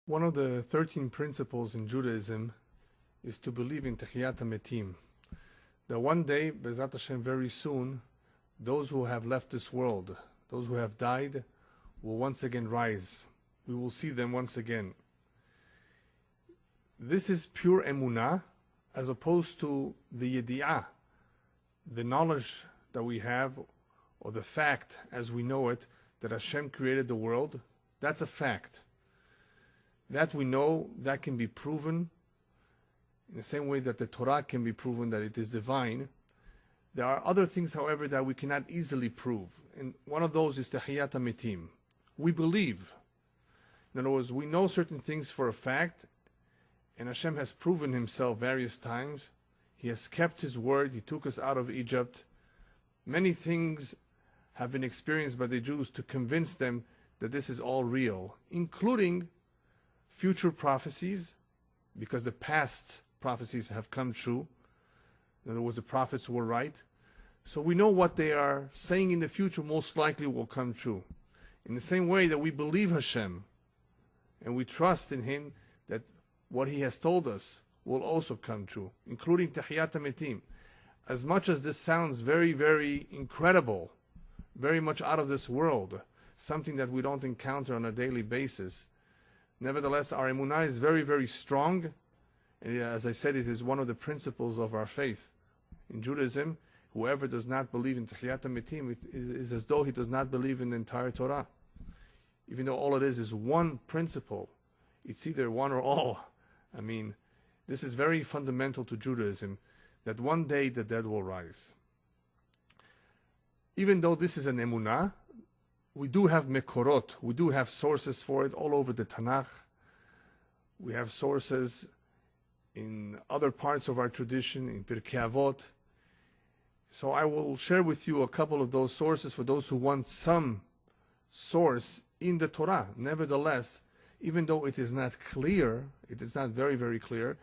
One of the 13 principles in Judaism is to believe in Techiyat HaMetim. That one day, Bezat Hashem, very soon, those who have left this world, those who have died, will once again rise. We will see them once again. This is pure emunah, as opposed to the yedi'ah, the knowledge that we have, or the fact as we know it, that Hashem created the world. That's a fact. That we know, that can be proven in the same way that the Torah can be proven that it is divine. There are other things, however, that we cannot easily prove. And one of those is Techiyat HaMetim. We believe. In other words, we know certain things for a fact, and Hashem has proven himself various times. He has kept his word. He took us out of Egypt. Many things have been experienced by the Jews to convince them that this is all real, including future prophecies, because the past prophecies have come true. In other words, the prophets were right. So we know what they are saying in the future most likely will come true. In the same way that we believe Hashem and we trust in him that what he has told us will also come true, including Techiyat HaMetim. As much as this sounds very, very incredible, very much out of this world, something that we don't encounter on a daily basis, nevertheless, our emunah is very, very strong. And as I said, it is one of the principles of our faith. In Judaism, whoever does not believe in Techiyat HaMetim, it is as though he does not believe in the entire Torah. Even though all it is one principle. It's either one or all. I mean, this is very fundamental to Judaism, that one day the dead will rise. Even though this is an emunah, we do have mekorot, we do have sources for it all over the Tanakh. We have sources in other parts of our tradition, in Pirkei Avot. So I will share with you a couple of those sources for those who want some source in the Torah. Nevertheless, even though it is not clear, it is not very, very clear,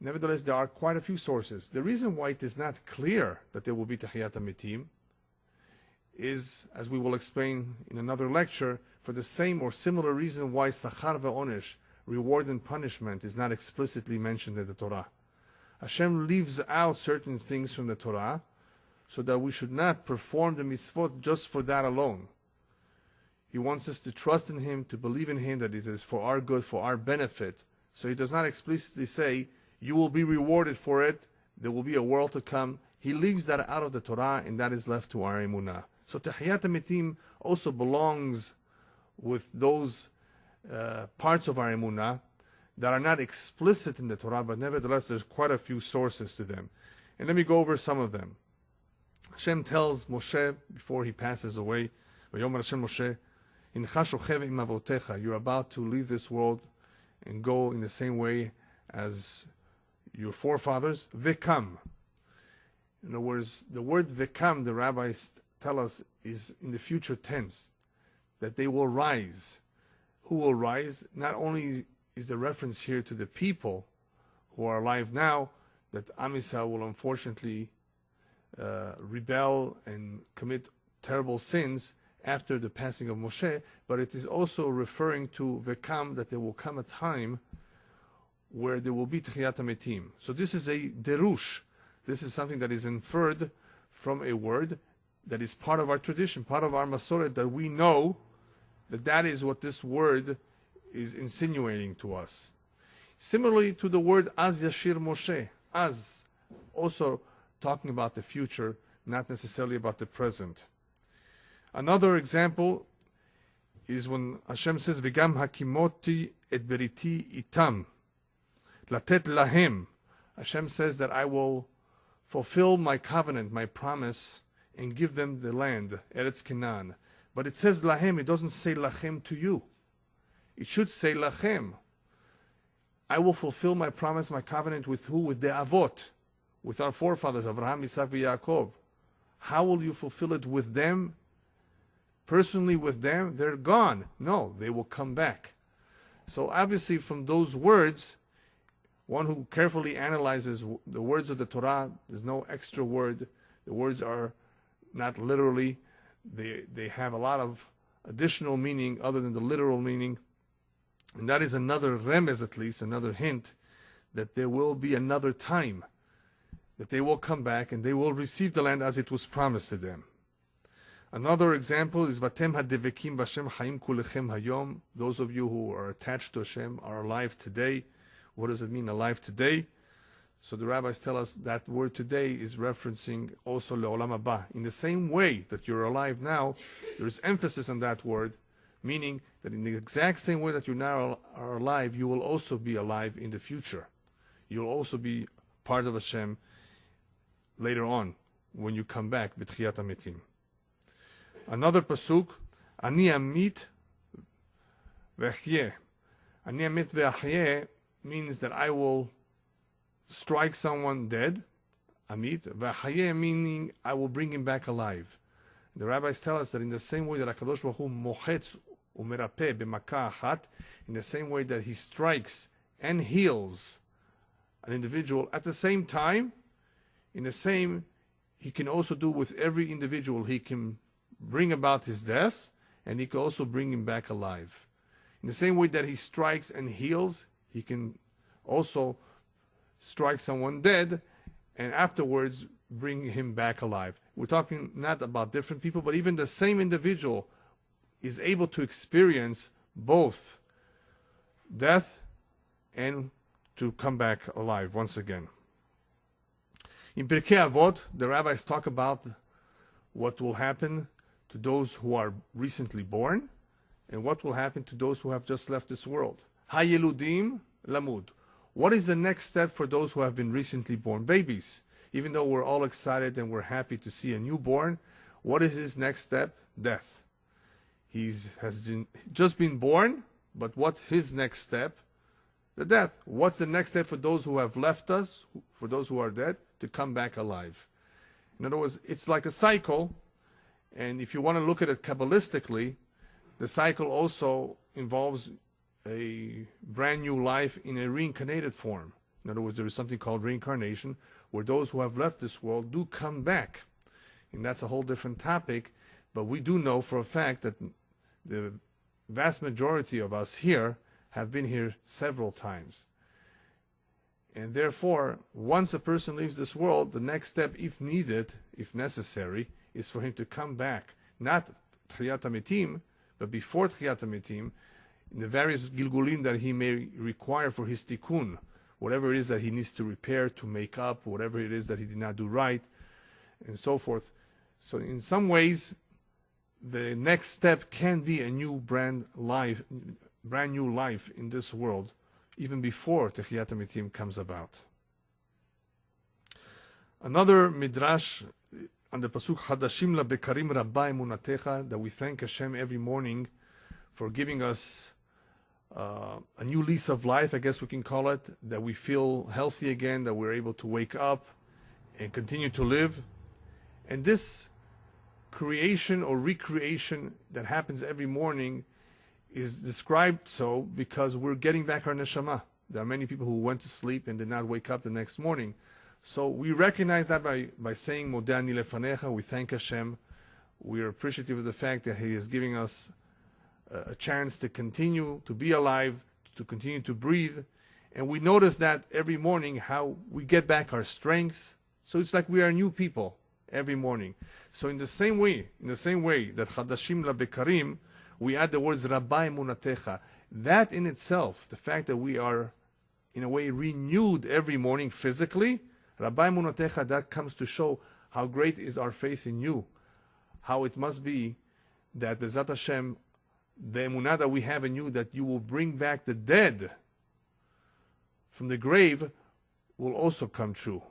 nevertheless there are quite a few sources. The reason why it is not clear that there will be Techiyat HaMetim is, as we will explain in another lecture, for the same or similar reason why Sachar ve'onesh, reward and punishment, is not explicitly mentioned in the Torah. Hashem leaves out certain things from the Torah so that we should not perform the mitzvot just for that alone. He wants us to trust in him, to believe in him, that it is for our good, for our benefit. So he does not explicitly say, you will be rewarded for it, there will be a world to come. He leaves that out of the Torah, and that is left to our emunah. So Techiyat HaMetim also belongs with those parts of our emunah that are not explicit in the Torah, but nevertheless there's quite a few sources to them. And let me go over some of them. Hashem tells Moshe before he passes away, Vayomer Hashem Moshe, Incha shochev im avotecha, you're about to leave this world and go in the same way as your forefathers, vekam. In other words, the word vekam, the rabbis tell us, is in the future tense, that they will rise. Who will rise? Not only is the reference here to the people who are alive now, that Am Yisrael will unfortunately rebel and commit terrible sins after the passing of Moshe, but it is also referring to vekam, that there will come a time where there will be Techiyat HaMetim. So this is a derush. This is something that is inferred from a word that is part of our tradition, part of our masoret, that we know that that is what this word is insinuating to us. Similarly to the word Az Yashir Moshe, Az, also talking about the future, not necessarily about the present. Another example is when Hashem says, V'gam hakimoti et beriti itam, latet lahem. Hashem says that I will fulfill my covenant, my promise, and give them the land, Eretz Canaan. But it says lahem, it doesn't say lachem to you. It should say lachem. I will fulfill my promise, my covenant with who? With the Avot, with our forefathers, Abraham, Isaac, and Yaakov. How will you fulfill it with them? Personally with them? They're gone. No, they will come back. So obviously from those words, one who carefully analyzes the words of the Torah, there's no extra word. The words are not literally. They have a lot of additional meaning other than the literal meaning. And that is another remez, at least, another hint, that there will be another time, that they will come back and they will receive the land as it was promised to them. Another example is Vatem hadevekim b'Hashem chaim kulechem hayom. Those of you who are attached to Hashem are alive today. What does it mean, alive today? So the rabbis tell us that word today is referencing also le'olam haba. In the same way that you're alive now, there is emphasis on that word, meaning that in the exact same way that you now are alive, you will also be alive in the future. You'll also be part of Hashem later on when you come back, b'tchiyat hametim. Another pasuk, Ani amit ve'achyeh. Ani amit ve'achyeh means that I will strike someone dead. Amit ve'achyeh meaning I will bring him back alive. The rabbis tell us that in the same way that HaKadosh Baruch Hu mochetz umerapeh b'makah achat, in the same way that he strikes and heals an individual at the same time, he can also do with every individual. He can bring about his death, and he can also bring him back alive. In the same way that he strikes and heals, he can also strike someone dead, and afterwards bring him back alive. We're talking not about different people, but even the same individual is able to experience both death and to come back alive once again. In Pirkei Avot, the rabbis talk about what will happen to those who are recently born, and what will happen to those who have just left this world. Hayeludim lamud. What is the next step for those who have been recently born babies? Even though we're all excited and we're happy to see a newborn, what is his next step? Death. He has just been born, but what's his next step? The death. What's the next step for those who have left us, for those who are dead? To come back alive. In other words, it's like a cycle. And if you want to look at it Kabbalistically, the cycle also involves a brand new life in a reincarnated form. In other words, there is something called reincarnation, where those who have left this world do come back. And that's a whole different topic, but we do know for a fact that the vast majority of us here have been here several times. And therefore, once a person leaves this world, the next step, if needed, if necessary, is for him to come back, not Tchiyat HaMetim, but before Tchiyat HaMetim, in the various Gilgulim that he may require for his tikkun, whatever it is that he needs to repair, to make up, whatever it is that he did not do right, and so forth. So in some ways, the next step can be a new brand new life in this world, even before Tchiyat HaMetim comes about. Another midrash on the pasuk Hadashim labekarim rabba emunatecha, that we thank Hashem every morning for giving us a new lease of life, I guess we can call it, that we feel healthy again, that we're able to wake up and continue to live. And this creation or recreation that happens every morning is described so because we're getting back our neshama. There are many people who went to sleep and did not wake up the next morning. So we recognize that by saying Modeh ani lefanecha, we thank Hashem. We are appreciative of the fact that He is giving us a chance to continue to be alive, to continue to breathe. And we notice that every morning how we get back our strength. So it's like we are new people every morning. So in the same way that Chadashim labekarim, we add the words Rabba emunatecha. That in itself, the fact that we are in a way renewed every morning physically, Rabba emunatecha, that comes to show how great is our faith in you. How it must be that Bezat Hashem, the emunah that we have in you, that you will bring back the dead from the grave, will also come true.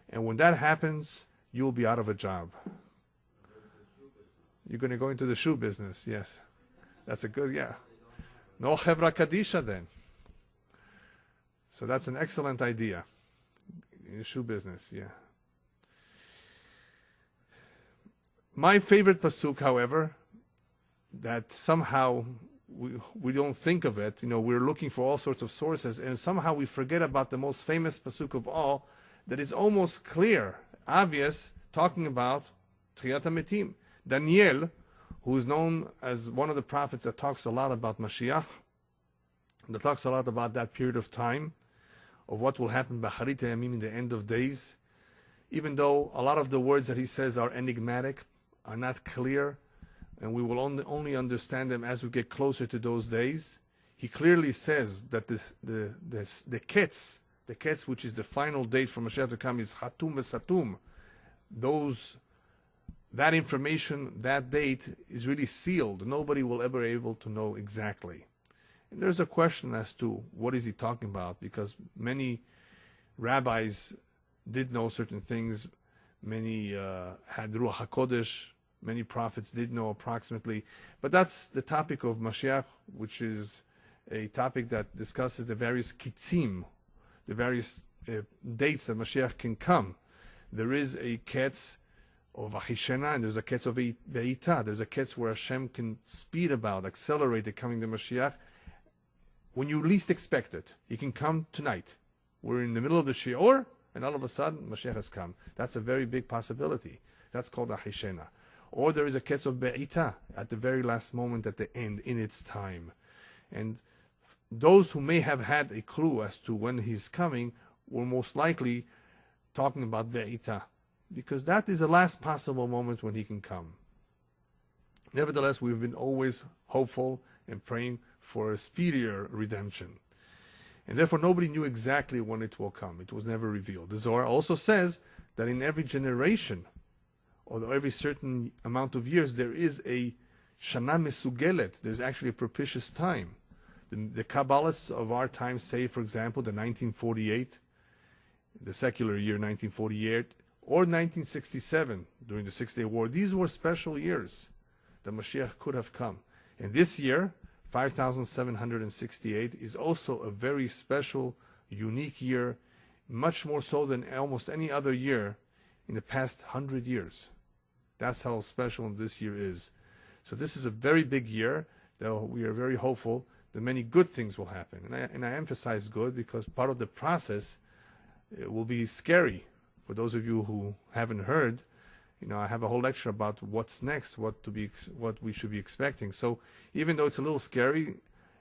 And when that happens, you will be out of a job. You're going to go into the shoe business, yes. That's a good, yeah. No Chevra Kadisha then. So that's an excellent idea. In the shoe business, yeah. My favorite pasuk, however, that somehow we don't think of it, we're looking for all sorts of sources, and somehow we forget about the most famous pasuk of all, that is almost clear, obvious, talking about Tchiyat HaMetim. Daniel, who is known as one of the prophets that talks a lot about Mashiach, that talks a lot about that period of time, of what will happen b'acharit hayamim, in the end of days. Even though a lot of the words that he says are enigmatic, are not clear, and we will only understand them as we get closer to those days, he clearly says that the ketz, which is the final date for Mashiach to come, is hatum v'satum. That information, that date, is really sealed. Nobody will ever be able to know exactly. And there's a question as to what is he talking about, because many rabbis did know certain things. Many had Ruach HaKodesh. Many prophets did know approximately. But that's the topic of Mashiach, which is a topic that discusses the various kitzim, the various dates that Mashiach can come. There is a ketz of Achishena, and there's a ketz of Ve'ita. There's a ketz where Hashem can speed about, accelerate the coming of Mashiach when you least expect it. He can come tonight. We're in the middle of the Shi'or, and all of a sudden, Mashiach has come. That's a very big possibility. That's called Achishena. Or there is a ketz of Be'ita, at the very last moment, at the end, in its time. And those who may have had a clue as to when he's coming were most likely talking about Be'ita, because that is the last possible moment when he can come. Nevertheless, we've been always hopeful and praying for a speedier redemption. And therefore, nobody knew exactly when it will come. It was never revealed. The Zohar also says that in every generation, or every certain amount of years, there is a Shana Mesugelet. There's actually a propitious time. The Kabbalists of our time say, for example, the 1948, the secular year 1948, or 1967, during the Six-Day War. These were special years that Mashiach could have come. And this year, 5768, is also a very special, unique year, much more so than almost any other year in the past 100 years. That's how special this year is. So this is a very big year, though we are very hopeful that many good things will happen. And I emphasize good because part of the process will be scary. For those of you who haven't heard, I have a whole lecture about what's next, what we should be expecting. So even though it's a little scary,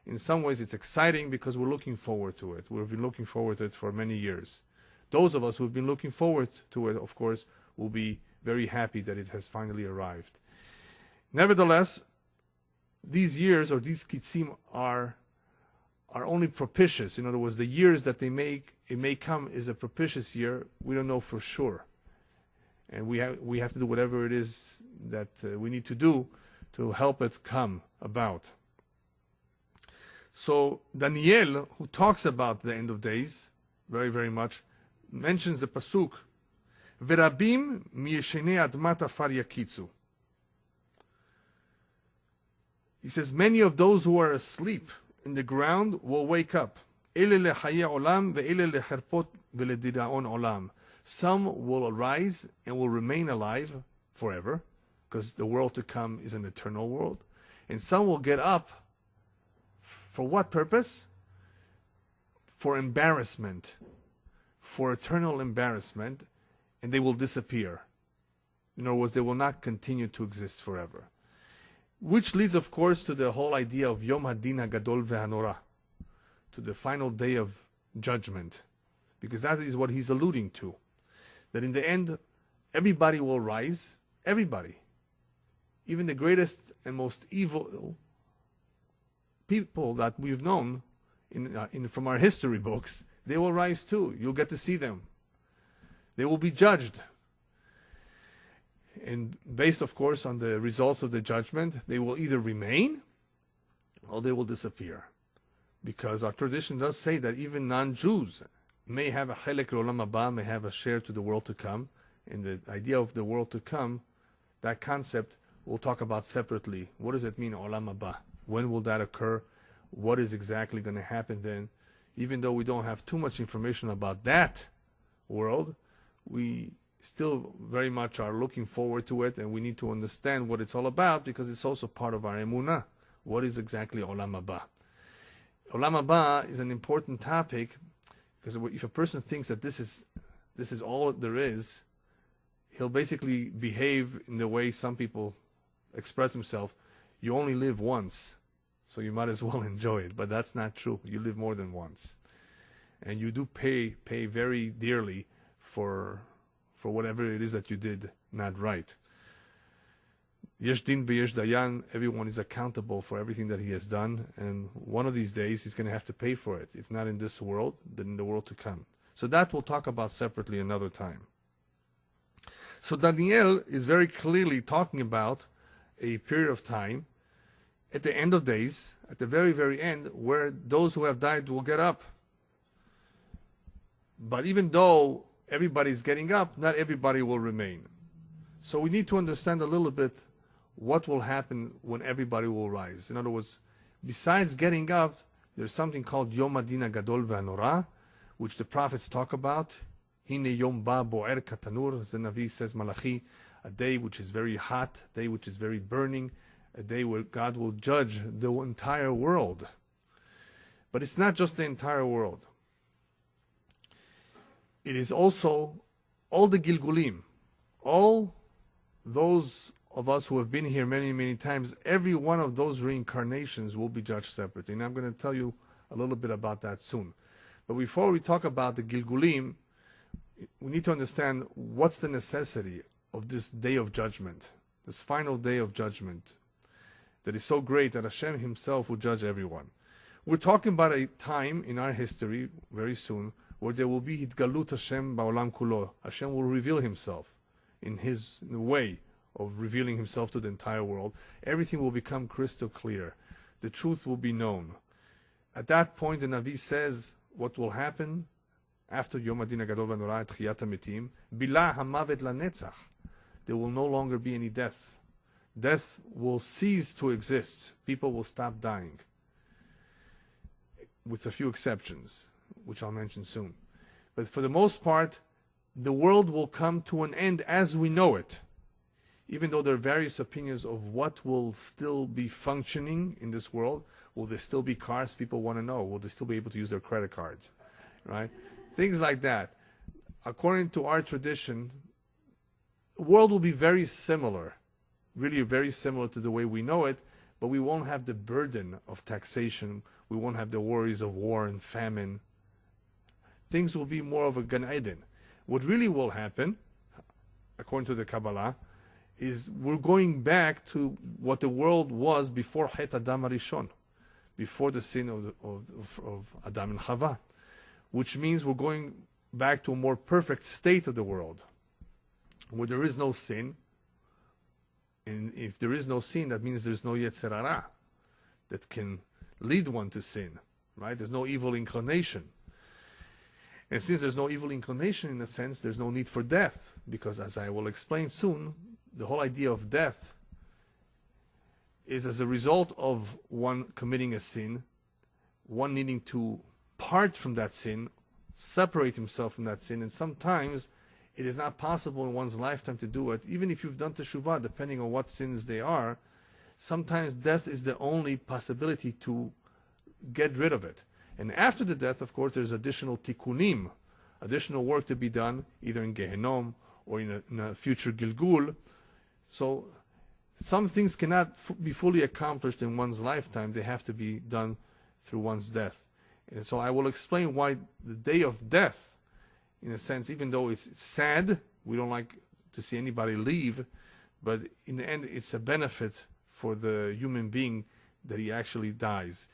in some ways it's exciting because we're looking forward to it. We've been looking forward to it for many years. Those of us who've been looking forward to it, of course, will be very happy that it has finally arrived. Nevertheless, these years, or these kitzim, are only propitious. In other words, the years that it may come is a propitious year. We don't know for sure. And we have to do whatever it is that we need to do to help it come about. So Daniel, who talks about the end of days very, very much, mentions the pasuk, "Verabim miyeshenei admat afar yakitzu." He says, many of those who are asleep in the ground will wake up. Ele lechayei olam ve'ele lecherpot ve'lediraon olam. Some will arise and will remain alive forever, because the world to come is an eternal world. And some will get up. For what purpose? For embarrassment. For eternal embarrassment. And they will disappear. In other words, they will not continue to exist forever. Which leads, of course, to the whole idea of Yom Hadin HaGadol ve'Hanora, to the final day of judgment. Because that is what he's alluding to. That in the end, everybody will rise. Everybody. Even the greatest and most evil people that we've known from our history books, they will rise too. You'll get to see them. They will be judged. And based, of course, on the results of the judgment, they will either remain or they will disappear. Because our tradition does say that even non-Jews may have a chelek l'olam haba, may have a share to the world to come. And the idea of the world to come, that concept, we'll talk about separately. What does it mean, olam haba? When will that occur? What is exactly going to happen then? Even though we don't have too much information about that world, we still very much are looking forward to it, and we need to understand what it's all about, because it's also part of our emunah. What is exactly olam haba? Olam haba is an important topic, because if a person thinks that this is all there is, he'll basically behave in the way some people express themselves. You only live once, so you might as well enjoy it. But that's not true. You live more than once, and you do pay very dearly for whatever it is that you did not right. Yesh din v'yesh dayan. Everyone is accountable for everything that he has done, and one of these days he's going to have to pay for it. If not in this world, then in the world to come. So that we'll talk about separately another time. So Daniel is very clearly talking about a period of time at the end of days, at the very, very end, where those who have died will get up. But even though everybody's getting up, not everybody will remain. So we need to understand a little bit what will happen when everybody will rise. In other words, besides getting up, there's something called Yom Adin Gadol Ve'Hanora, which the prophets talk about. Hine Yom Ba Bo'er Katanur, as the Navi says, Malachi, a day which is very hot, a day which is very burning, a day where God will judge the entire world. But it's not just the entire world. It is also all the Gilgulim, all those of us who have been here many, many times, every one of those reincarnations will be judged separately. And I'm going to tell you a little bit about that soon. But before we talk about the Gilgulim, we need to understand what's the necessity of this day of judgment, this final day of judgment that is so great that Hashem himself will judge everyone. We're talking about a time in our history, very soon, where there will be Hitgalut Hashem Ba'olam Kulo. Hashem will reveal himself in the way of revealing himself to the entire world. Everything will become crystal clear. The truth will be known. At that point, the Navi says what will happen after Yom Adin HaGadol V'Hanora Tchiyat HaMetim. Bilah HaMavet LaNetzach. There will no longer be any death. Death will cease to exist. People will stop dying. With a few exceptions, which I'll mention soon. But for the most part, the world will come to an end as we know it. Even though there are various opinions of what will still be functioning in this world. Will there still be cars? People want to know. Will they still be able to use their credit cards? Right? Things like that. According to our tradition, the world will be very similar. Really very similar to the way we know it. But we won't have the burden of taxation. We won't have the worries of war and famine. Things will be more of a Gan Eden. What really will happen, according to the Kabbalah, is we're going back to what the world was before Het Adam Arishon, before the sin of Adam and Chava, which means we're going back to a more perfect state of the world, where there is no sin. And if there is no sin, that means there's no Yetzer Hara that can lead one to sin, right? There's no evil inclination. And since there's no evil inclination, in a sense, there's no need for death, because as I will explain soon, the whole idea of death is as a result of one committing a sin, one needing to part from that sin, separate himself from that sin, and sometimes it is not possible in one's lifetime to do it. Even if you've done teshuvah, depending on what sins they are, sometimes death is the only possibility to get rid of it. And after the death, of course, there's additional tikkunim, additional work to be done, either in Gehenom or in a future Gilgul. So some things cannot be fully accomplished in one's lifetime. They have to be done through one's death. And so I will explain why the day of death, in a sense, even though it's sad, we don't like to see anybody leave, but in the end it's a benefit for the human being that he actually dies.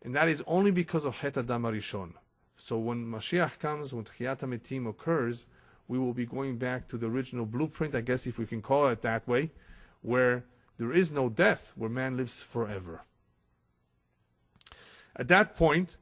And that is only because of Het Adam Arishon. So when Mashiach comes, when Tchiyat HaMetim occurs, we will be going back to the original blueprint, I guess if we can call it that way, where there is no death, where man lives forever. At that point,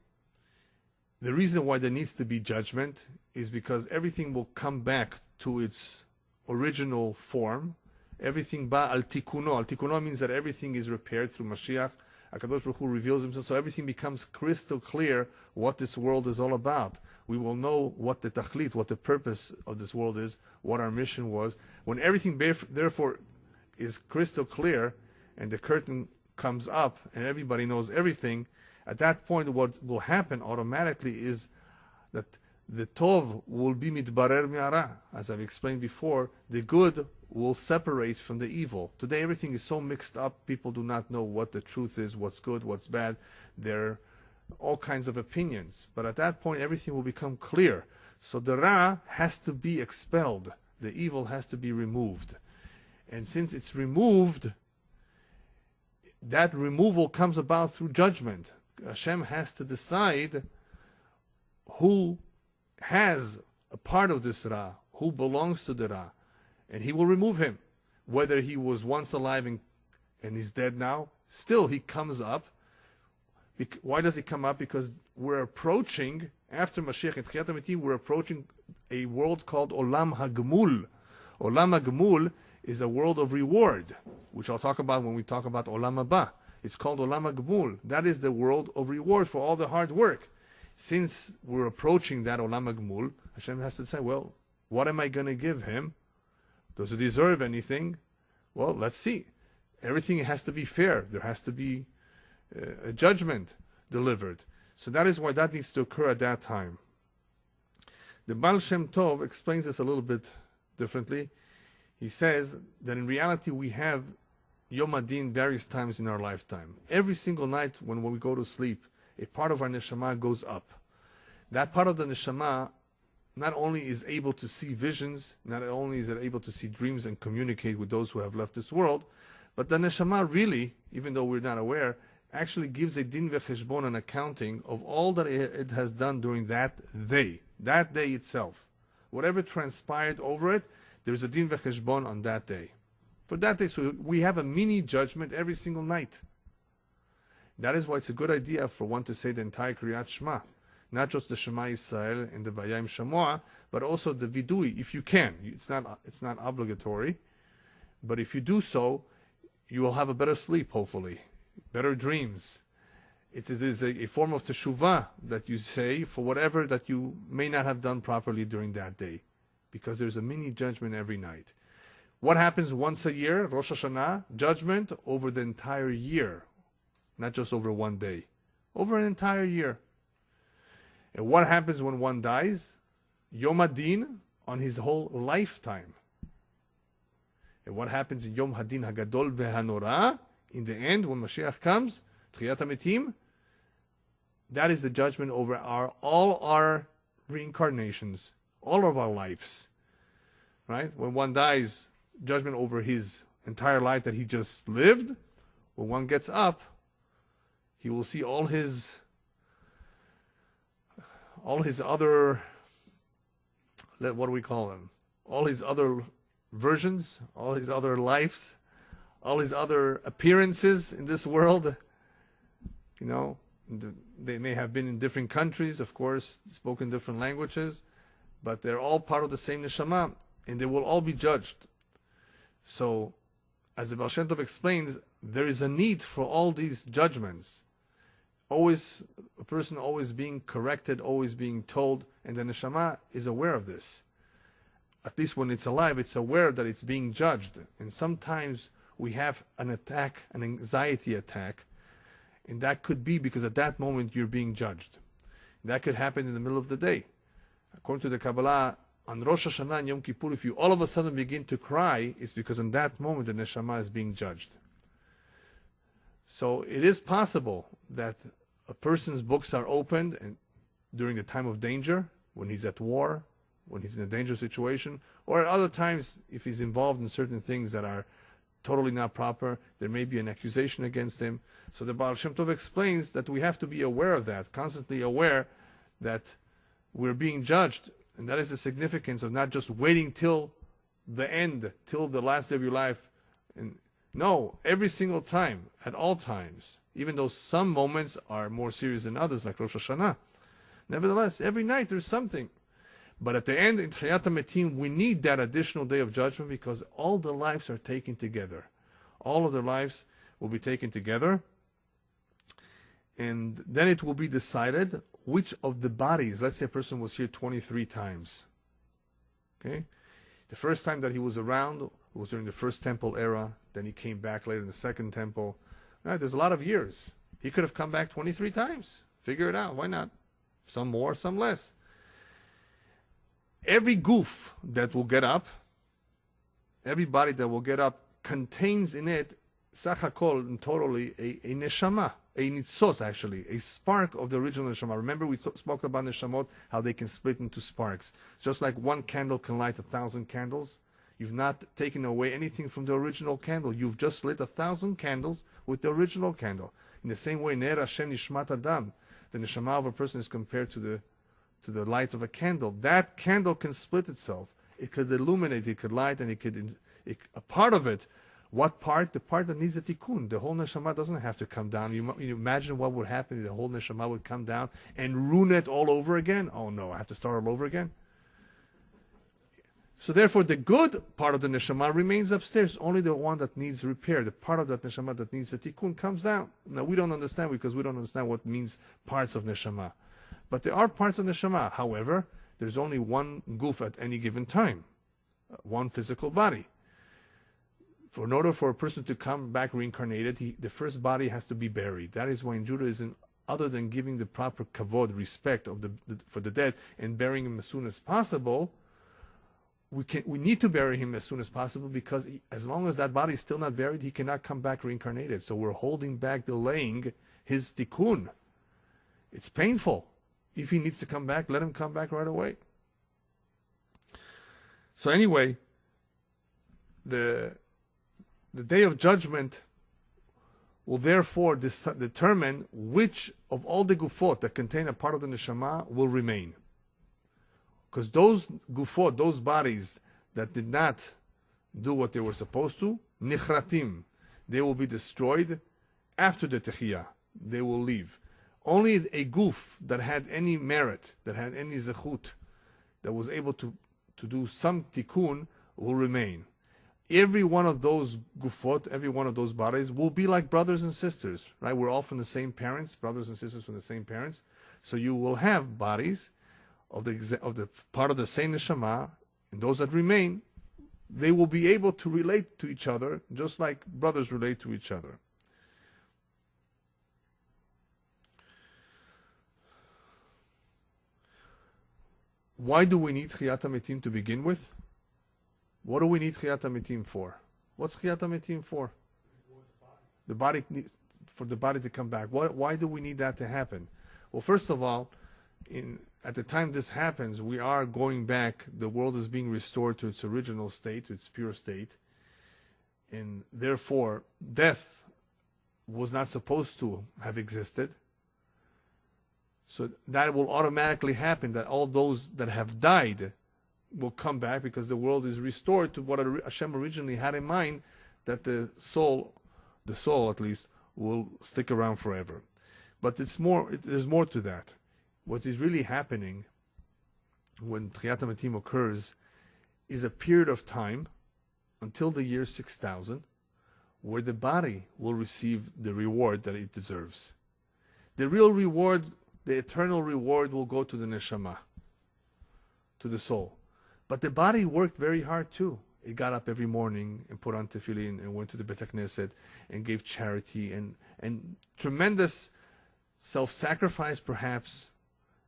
the reason why there needs to be judgment is because everything will come back to its original form. Everything ba al tikuno. Al tikuno means that everything is repaired through Mashiach. HaKadosh Baruch Hu reveals himself, so everything becomes crystal clear what this world is all about. We will know what the tachlit, what the purpose of this world is, what our mission was. When everything therefore is crystal clear and the curtain comes up and everybody knows everything, at that point what will happen automatically is that the tov will be mitbarer mi'ara. As I've explained before, the good will separate from the evil. Today everything is so mixed up, people do not know what the truth is, what's good, what's bad. There are all kinds of opinions. But at that point everything will become clear. So the Ra has to be expelled. The evil has to be removed. And since it's removed, that removal comes about through judgment. Hashem has to decide who has a part of this Ra, who belongs to the Ra, and he will remove him. Whether he was once alive and he's dead now, still he comes up. Why does he come up? Because we're approaching, after Mashiach and Tchiyat HaMetim, we're approaching a world called Olam HaGemul. Olam HaGemul is a world of reward, which I'll talk about when we talk about Olam Haba. It's called Olam HaGemul. That is the world of reward for all the hard work. Since we're approaching that Olam HaGemul, Hashem has to say, well, what am I going to give him? Does he deserve anything? Well, let's see. Everything has to be fair. There has to be a judgment delivered. So that is why that needs to occur at that time. The Baal Shem Tov explains this a little bit differently. He says that in reality we have Yom Adin various times in our lifetime. Every single night when we go to sleep, a part of our neshama goes up. That part of the neshama not only is able to see visions, not only is it able to see dreams and communicate with those who have left this world, but the neshama really, even though we're not aware, actually gives a din v'cheshbon, an accounting of all that it has done during that day itself. Whatever transpired over it, there's a din v'cheshbon on that day. For that day, so we have a mini judgment every single night. That is why it's a good idea for one to say the entire Kriyat Shema. Not just the Shema Yisrael and the Vayayim Shamoah, but also the Vidui, if you can. It's not obligatory. But if you do so, you will have a better sleep, hopefully. Better dreams. It is a form of teshuvah that you say for whatever that you may not have done properly during that day. Because there's a mini judgment every night. What happens once a year? Rosh Hashanah, judgment over the entire year. Not just over one day. Over an entire year. And what happens when one dies? Yom Hadin on his whole lifetime. And what happens in Yom Hadin HaGadol VeHaNorah? In the end, when Mashiach comes, Tchiyat HaMetim, that is the judgment over all our reincarnations, all of our lives. Right? When one dies, judgment over his entire life that he just lived. When one gets up, he will see all his other, what do we call them? All his other versions, all his other lives, all his other appearances in this world. You know, they may have been in different countries, of course, spoken different languages, but they're all part of the same neshama, and they will all be judged. So, as the Baal Shem Tov explains, there is a need for all these judgments. Always, a person always being corrected, always being told, and the neshama is aware of this. At least when it's alive, it's aware that it's being judged. And sometimes we have an attack, an anxiety attack, and that could be because at that moment you're being judged. That could happen in the middle of the day. According to the Kabbalah, on Rosh Hashanah and Yom Kippur, if you all of a sudden begin to cry, it's because in that moment the neshama is being judged. So it is possible that a person's books are opened and during the time of danger, when he's at war, when he's in a dangerous situation, or at other times if he's involved in certain things that are totally not proper, there may be an accusation against him. So the Baal Shem Tov explains that we have to be aware of that, constantly aware that we're being judged. And that is the significance of not just waiting till the end, till the last day of your life. And no, every single time, at all times, even though some moments are more serious than others, like Rosh Hashanah. Nevertheless, every night there's something. But at the end, in Tchiyat HaMetim, we need that additional day of judgment because all the lives are taken together. All of their lives will be taken together. And then it will be decided which of the bodies, let's say a person was here 23 times. Okay? The first time that he was around was during the first temple era. Then he came back later in the second temple. Right? There's a lot of years. He could have come back 23 times. Figure it out. Why not? Some more, some less. Every goof that will get up, every body that will get up contains in it, sachakol, and totally, a neshama, a nitzot, actually, a spark of the original neshama. Remember we spoke about neshamot, how they can split into sparks. Just like one candle can light 1,000 candles, you've not taken away anything from the original candle. You've just lit 1,000 candles with the original candle. In the same way, Ner Hashem Nishmat Adam, the neshama of a person is compared to the light of a candle. That candle can split itself. It could illuminate, it could light, and a part of it. What part? The part that needs a tikkun. The whole neshama doesn't have to come down. You imagine what would happen if the whole neshama would come down and ruin it all over again? Oh no, I have to start all over again? So therefore, the good part of the neshama remains upstairs. Only the one that needs repair, the part of that neshama that needs a tikkun, comes down. Now we don't understand because we don't understand what means parts of neshama. But there are parts of neshama. However, there's only one guf at any given time, one physical body. In order for a person to come back reincarnated, the first body has to be buried. That is why in Judaism, other than giving the proper kavod, respect for the dead, and burying him as soon as possible, we need to bury him as soon as possible, because as long as that body is still not buried, he cannot come back reincarnated. So we're holding back, delaying his tikkun. It's painful. If he needs to come back, let him come back right away. So anyway, the day of judgment will therefore determine which of all the gufot that contain a part of the neshama will remain. Because those gufot, those bodies that did not do what they were supposed to, nichratim, they will be destroyed after the techiyah. They will leave. Only a guf that had any merit, that had any zechut, that was able to do some tikkun will remain. Every one of those gufot, every one of those bodies will be like brothers and sisters, right? We're all from the same parents, brothers and sisters from the same parents. So you will have bodies of the part of the same neshama, and those that remain, they will be able to relate to each other just like brothers relate to each other. Why do we need Chiyat HaMetim to begin with? What do we need Chiyat HaMetim for? What's Chiyat HaMetim for? The body for the body to come back. Why do we need that to happen? Well, first of all, at the time this happens, we are going back. The world is being restored to its original state, to its pure state, and therefore death was not supposed to have existed. So that will automatically happen, that all those that have died will come back, because the world is restored to what Hashem originally had in mind, that the soul at least, will stick around forever. But there's more to that. What is really happening when Chiyat HaMetim occurs is a period of time until the year 6000 where the body will receive the reward that it deserves. The real reward, the eternal reward, will go to the neshama, to the soul. But the body worked very hard too. It got up every morning and put on tefillin and went to the Bet HaKnesset and gave charity and tremendous self-sacrifice perhaps.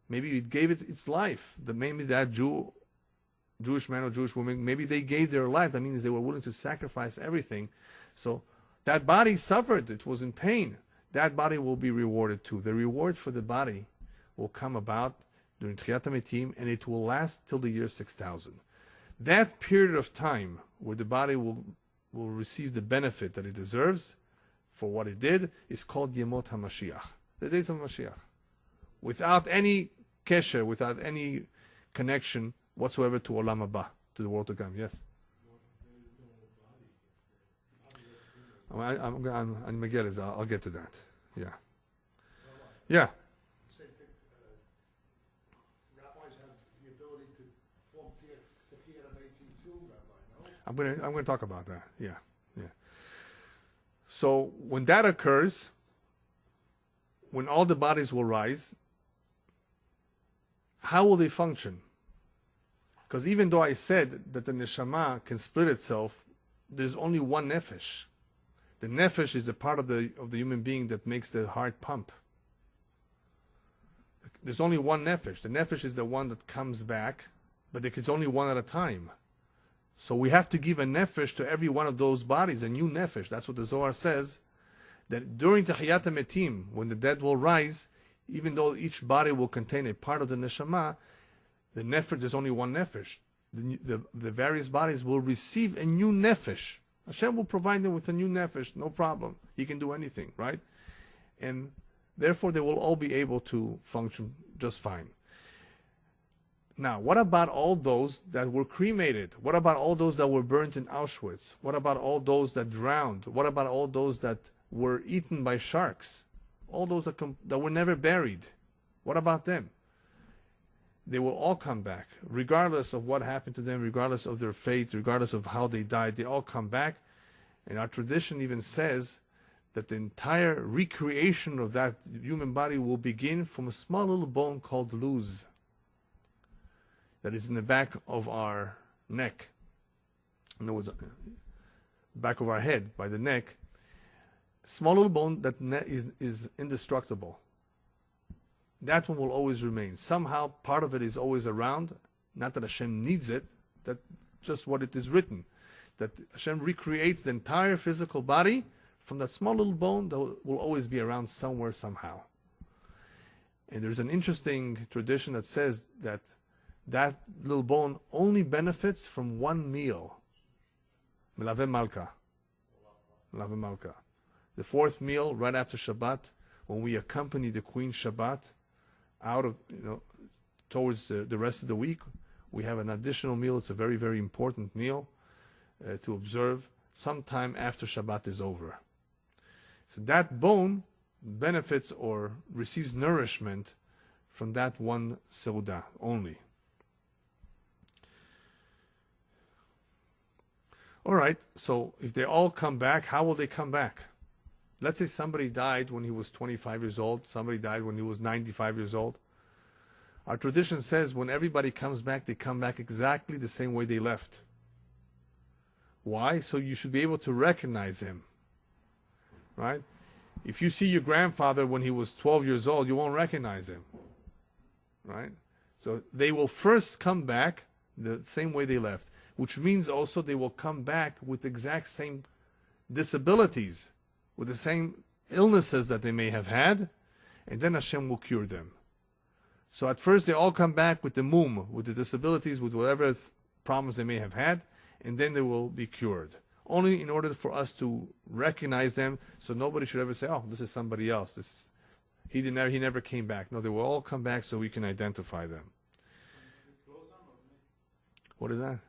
Maybe it gave it its life. Maybe that Jewish man or Jewish woman, maybe they gave their life. That means they were willing to sacrifice everything. So that body suffered. It was in pain. That body will be rewarded too. The reward for the body will come about during Chiyat HaMetim, and it will last till the year 6000. That period of time where the body will receive the benefit that it deserves for what it did is called Yemot HaMashiach, the days of Mashiach. Without any kesher, without any connection whatsoever to Olam Haba, to the world to come. Yes? I'm Miguel, I'll get to that. Yeah. Yeah. I'm going to talk about that. Yeah. So when that occurs, when all the bodies will rise, how will they function? Because even though I said that the neshama can split itself, there's only one nefesh. The nefesh is a part of the human being that makes the heart pump. There's only one nefesh. The nefesh is the one that comes back, but it's only one at a time. So we have to give a nefesh to every one of those bodies, a new nefesh. That's what the Zohar says, that during Tahiyat HaMetim, when the dead will rise, even though each body will contain a part of the neshama, the nefesh, there's only one nefesh. The various bodies will receive a new nefesh. Hashem will provide them with a new nefesh, no problem. He can do anything, right? And therefore they will all be able to function just fine. Now, what about all those that were cremated? What about all those that were burnt in Auschwitz? What about all those that drowned? What about all those that were eaten by sharks? All those that were never buried? What about them? They will all come back, regardless of what happened to them, regardless of their fate, regardless of how they died. They all come back. And our tradition even says that the entire recreation of that human body will begin from a small little bone called luz, that is in the back of our neck. In other words, back of our head, by the neck. Small little bone that is indestructible. That one will always remain. Somehow part of it is always around. Not that Hashem needs it, that's just what it is written. That Hashem recreates the entire physical body from that small little bone that will always be around somewhere, somehow. And there's an interesting tradition that says that that little bone only benefits from one meal. Melave Malka. Melave Malka. The fourth meal, right after Shabbat, when we accompany the Queen Shabbat out of, towards the rest of the week, we have an additional meal. It's a very, very important meal to observe sometime after Shabbat is over. So that bone benefits or receives nourishment from that one seudah only. All right, so if they all come back, how will they come back? Let's say somebody died when he was 25 years old, somebody died when he was 95 years old. Our tradition says when everybody comes back, they come back exactly the same way they left. Why? So you should be able to recognize him, right? If you see your grandfather when he was 12 years old, you won't recognize him, right? So they will first come back the same way they left, which means also they will come back with the exact same disabilities, with the same illnesses that they may have had, and then Hashem will cure them. So at first they all come back with the with the disabilities, with whatever problems they may have had, and then they will be cured. Only in order for us to recognize them, so nobody should ever say, oh, this is somebody else. He never came back. No, they will all come back so we can identify them. What is that?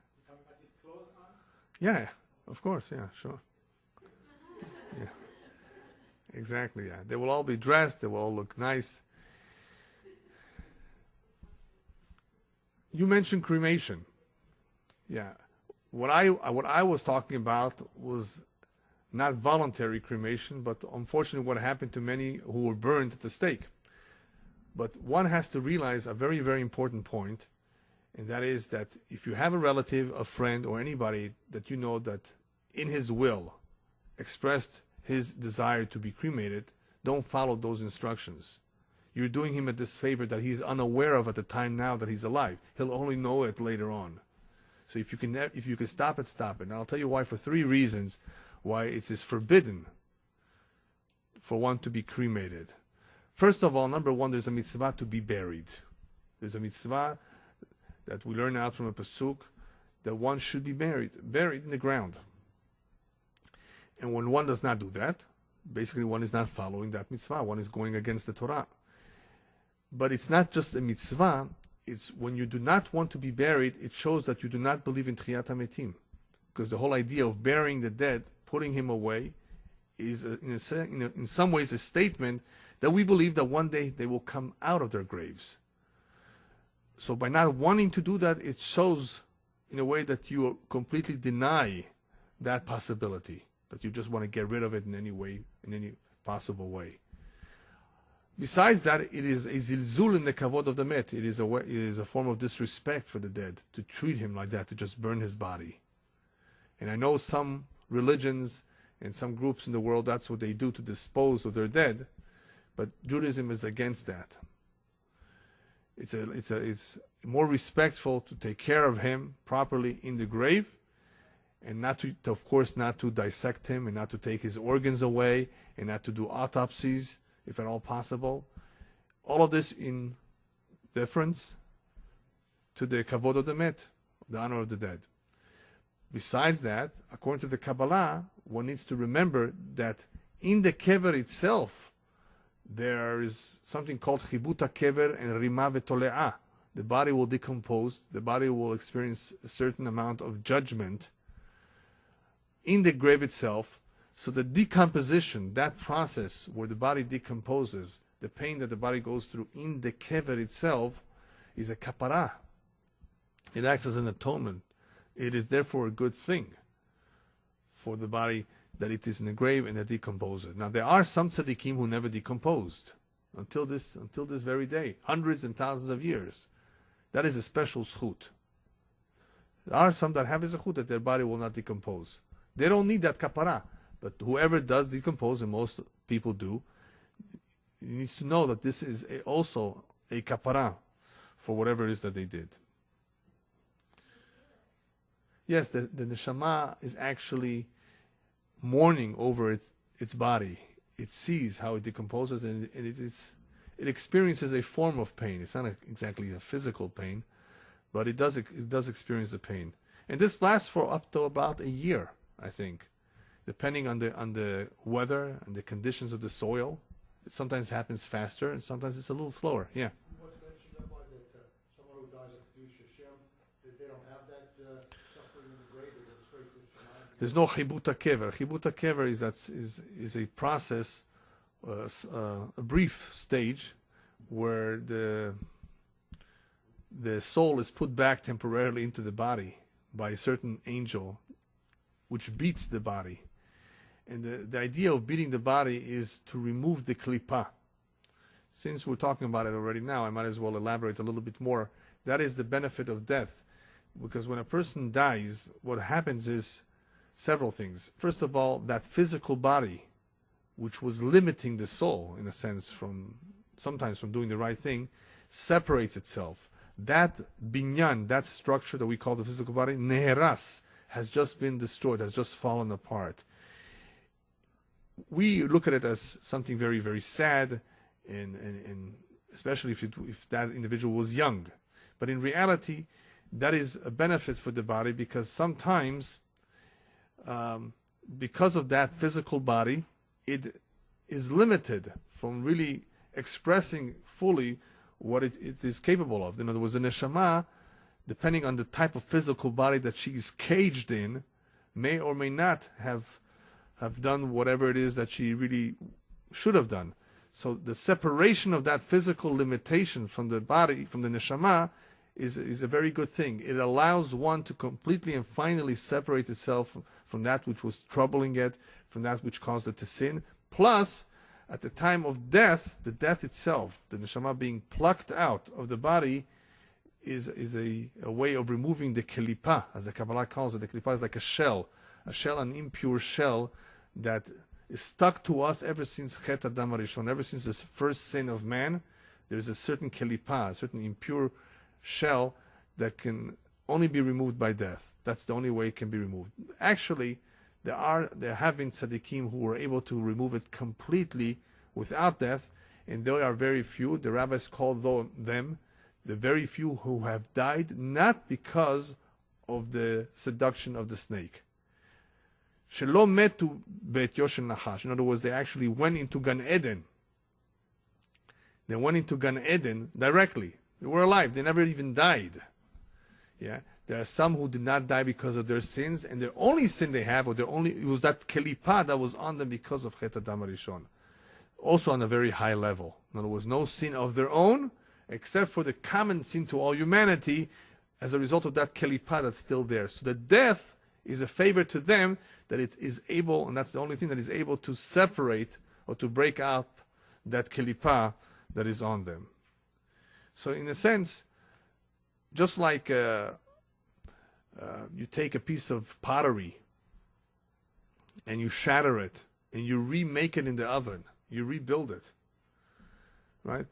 Yeah, of course, yeah, sure. Yeah, exactly, yeah. They will all be dressed, they will all look nice. You mentioned cremation. Yeah. What I was talking about was not voluntary cremation, but unfortunately what happened to many who were burned at the stake. But one has to realize a very, very important point, and that is that if you have a relative, a friend, or anybody that you know that in his will expressed his desire to be cremated, don't follow those instructions. You're doing him a disfavor that he's unaware of at the time now that he's alive. He'll only know it later on. So if you can stop it, stop it. And I'll tell you why, for 3 reasons why it is forbidden for one to be cremated. First of all, number 1, there's a mitzvah to be buried. There's a mitzvah that we learn out from a pasuk that one should be buried in the ground. And when one does not do that, basically one is not following that mitzvah. One is going against the Torah. But it's not just a mitzvah. It's when you do not want to be buried, it shows that you do not believe in Tchiyat HaMetim. Because the whole idea of burying the dead, putting him away, is in some ways a statement that we believe that one day they will come out of their graves. So by not wanting to do that, it shows in a way that you completely deny that possibility, that you just want to get rid of it in any way, in any possible way. Besides that, it is a zilzul in the kavod of the met. It is a form of disrespect for the dead to treat him like that, to just burn his body. And I know some religions and some groups in the world, that's what they do to dispose of their dead, but Judaism is against that. It's more respectful to take care of him properly in the grave, and not to, of course, not to dissect him, and not to take his organs away, and not to do autopsies, if at all possible. All of this in deference to the kavod of the met, the honor of the dead. Besides that, according to the Kabbalah, one needs to remember that in the kever itself, there is something called chibuta kever and rima vetole'ah. The body will decompose, the body will experience a certain amount of judgment in the grave itself. So the decomposition, that process where the body decomposes, the pain that the body goes through in the kever itself, is a kapara. It acts as an atonement. It is therefore a good thing for the body that it is in the grave and that decomposes. Now there are some tzaddikim who never decomposed until this very day, hundreds and thousands of years. That is a special zchut. There are some that have a zchut that their body will not decompose. They don't need that kapara. But whoever does decompose, and most people do, needs to know that this is also a kapara for whatever it is that they did. Yes, the neshama is actually mourning over its body. It sees how it decomposes, and it experiences a form of pain. It's not exactly a physical pain, but it does experience the pain. And this lasts for up to about a year, I think, depending on the weather and the conditions of the soil. It sometimes happens faster, and sometimes it's a little slower. Yeah. What's mentioned up by that someone who dies of Kedusha Hashem, that they don't have that suffering in the grave, they go straight to Shemayim? There's no chibuta kever. Chibuta kever is a process, a brief stage, where the soul is put back temporarily into the body by a certain angel, which beats the body. And the idea of beating the body is to remove the klipa. Since we're talking about it already now, I might as well elaborate a little bit more. That is the benefit of death. Because when a person dies, what happens is several things. First of all, that physical body, which was limiting the soul, in a sense, sometimes from doing the right thing, separates itself. That binyan, that structure that we call the physical body, neheras, has just been destroyed, has just fallen apart. We look at it as something very, very sad, and especially if that individual was young. But in reality, that is a benefit for the body, because sometimes, because of that physical body, it is limited from really expressing fully what it is capable of. In other words, the neshama, depending on the type of physical body that she is caged in, may or may not have done whatever it is that she really should have done. So the separation of that physical limitation from the body, from the neshama, is a very good thing. It allows one to completely and finally separate itself from that which was troubling it, from that which caused it to sin. Plus, at the time of death, the death itself, the neshama being plucked out of the body, is a way of removing the kelipa, as the Kabbalah calls it. The kelipa is like a shell, an impure shell that is stuck to us ever since Chet Adam Harishon, ever since the first sin of man. There is a certain kelipa, a certain impure shell that can only be removed by death. That's the only way it can be removed. Actually, there have been tzaddikim who were able to remove it completely without death, and there are very few. The rabbis call them the very few who have died not because of the seduction of the snake. Shelo metu be'etyo shel nachash. In other words, they actually went into Gan Eden. They went into Gan Eden directly. They were alive. They never even died. Yeah. There are some who did not die because of their sins, and their only sin they have, it was that kelipa that was on them because of Chet Adam Harishon. Also on a very high level. In other words, no sin of their own, except for the common sin to all humanity, as a result of that kelipa that's still there. So the death is a favor to them, that it is able, and that's the only thing that is able to separate or to break out that kelipa that is on them. So in a sense, just like you take a piece of pottery and you shatter it and you remake it in the oven, you rebuild it, right?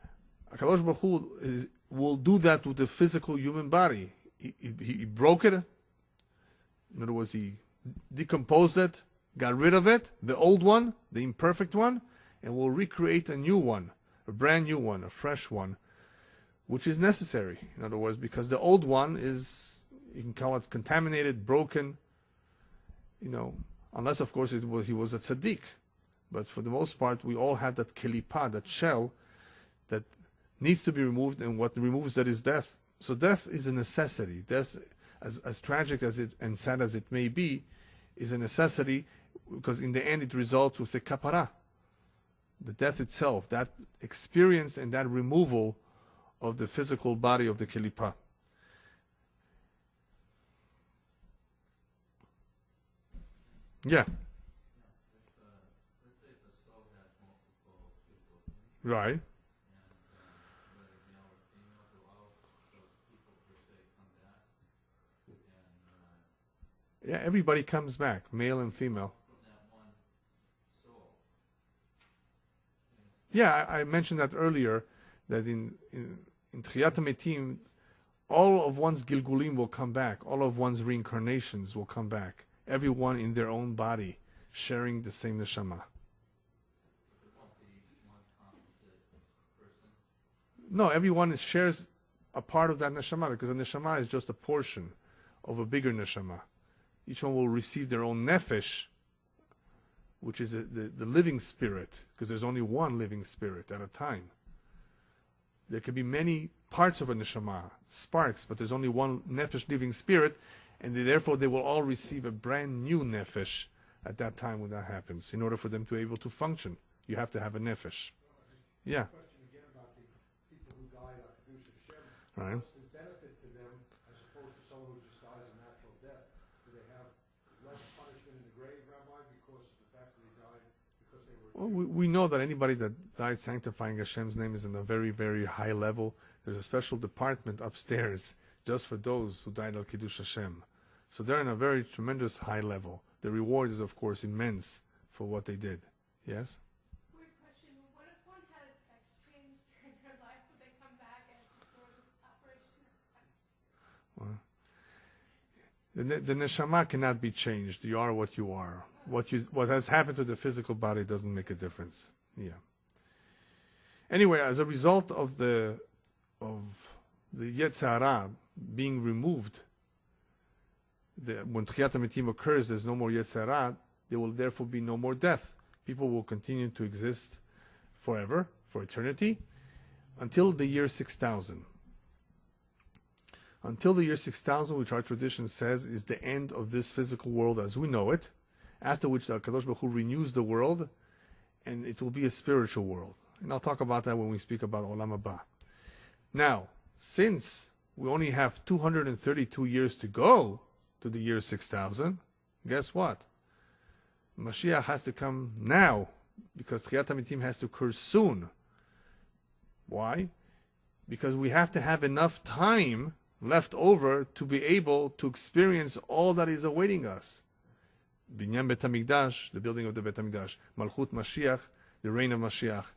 HaKadosh Baruch Hu will do that with the physical human body. He broke it. In other words, he decomposed it, got rid of it, the old one, the imperfect one, and will recreate a new one, a brand new one, a fresh one, which is necessary. In other words, because the old one is, you can call it contaminated, broken, unless of course he was a tzaddik. But for the most part, we all have that kelipa, that shell, that needs to be removed, and what removes that is death. So death is a necessity. Death, as tragic as it and sad as it may be, is a necessity, because in the end it results with the kapara, the death itself, that experience and that removal of the physical body of the kelipa. Yeah. Let's say if the soul has multiple people, Right. and whether male or female, do all those people per se come back? And Yeah, everybody comes back, male and female. from that one soul. Yeah, I mentioned that earlier, that in Tchiyat HaMetim, all of one's Gilgulim will come back, all of one's reincarnations will come back, everyone in their own body, sharing the same neshama. There won't be one composite person. No, everyone shares a part of that neshama, because a neshama is just a portion of a bigger neshama. Each one will receive their own nefesh, which is the living spirit, because there's only one living spirit at a time. There can be many parts of a neshama, sparks, but there's only one nefesh, living spirit, and therefore they will all receive a brand new nefesh at that time when that happens. In order for them to be able to function, you have to have a nefesh. Yeah. Question again about the people who died on Kedusha Hashem. Right. What's the benefit to them as opposed to someone who just dies a natural death? Do they have less punishment in the grave, Rabbi, because of the fact that they died because they were... Well, we know that anybody that died sanctifying Hashem's name is in a very, very high level. There's a special department upstairs just for those who died al Kiddush Hashem. So they're in a very tremendous high level. The reward is, of course, immense for what they did. Yes? Weird question. What if one had sex change during their life? Would they come back as before the operation? Well, the neshama cannot be changed. You are what you are. What has happened to the physical body doesn't make a difference. Yeah. Anyway, as a result of the Yetzer Hara being removed, when Tchiyat HaMetim occurs, there's no more Yetzer Hara. There will therefore be no more death. People will continue to exist forever, for eternity, until the year 6000. Until the year 6000, which our tradition says is the end of this physical world as we know it, after which the HaKadosh Baruch Hu renews the world, and it will be a spiritual world. And I'll talk about that when we speak about Olam Haba. Now, since we only have 232 years to go to the year 6000, guess what? Mashiach has to come now, because Tchiyat HaMetim has to occur soon. Why? Because we have to have enough time left over to be able to experience all that is awaiting us. Binyan Bet HaMikdash, the building of the Bet HaMikdash. Malchut Mashiach, the reign of Mashiach.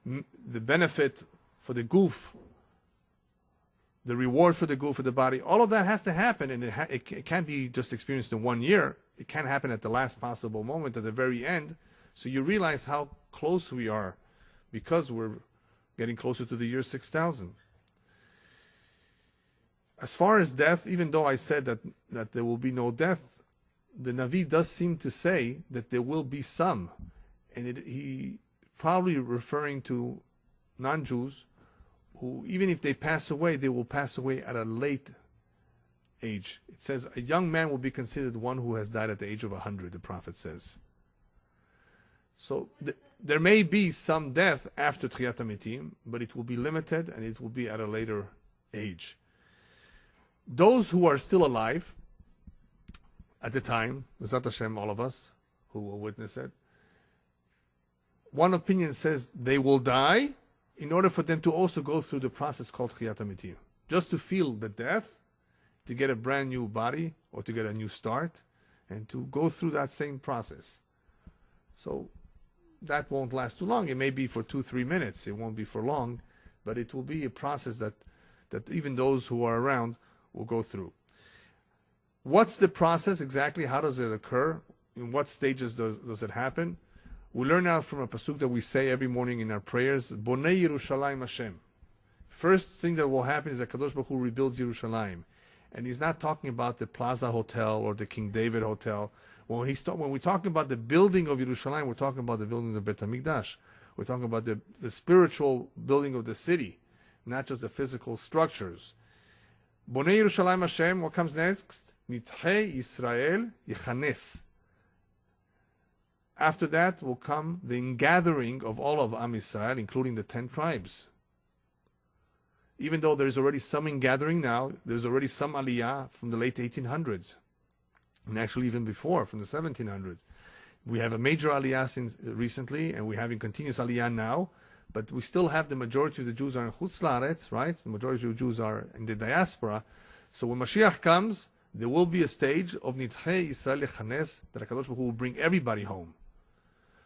The benefit for the guf, the reward for the guf, for the body, all of that has to happen, and it can't be just experienced in 1 year. It can happen at the last possible moment, at the very end. So you realize how close we are, because we're getting closer to the year 6000. As far as death, even though I said that there will be no death, the Navi does seem to say that there will be some. And he probably referring to non-Jews who, even if they pass away, they will pass away at a late age. It says a young man will be considered one who has died at the age of 100, the prophet says. So there may be some death after Tchiyat HaMetim, but it will be limited and it will be at a later age. Those who are still alive at the time, B'ezrat Hashem, all of us who will witness it, one opinion says they will die in order for them to also go through the process called Tchiyat HaMetim, just to feel the death, to get a brand new body or to get a new start, and to go through that same process. So that won't last too long. It may be for 2-3 minutes. It won't be for long, but it will be a process that even those who are around will go through. What's the process exactly? How does it occur? In what stages does it happen? We learn out from a pasuk that we say every morning in our prayers, Bonei Yerushalayim Hashem. First thing that will happen is that Kadosh Baruch Hu rebuilds Yerushalayim. And he's not talking about the Plaza Hotel or the King David Hotel. When we're talking about the building of Yerushalayim, we're talking about the building of Bet HaMikdash. We're talking about the spiritual building of the city, not just the physical structures. Bonei Yerushalayim Hashem, what comes next? Nitchei Yisrael Yechanes. After that will come the ingathering of all of Am Yisrael, including the 10 tribes. Even though there's already some ingathering now, there's already some aliyah from the late 1800s. And actually even before, from the 1700s. We have a major aliyah since recently, and we're having continuous aliyah now. But we still have the majority of the Jews are in Chutz La'aretz, right? The majority of the Jews are in the diaspora. So when Mashiach comes, there will be a stage of Nitchei Yisrael Yechanes, that HaKadosh Baruch Hu will bring everybody home.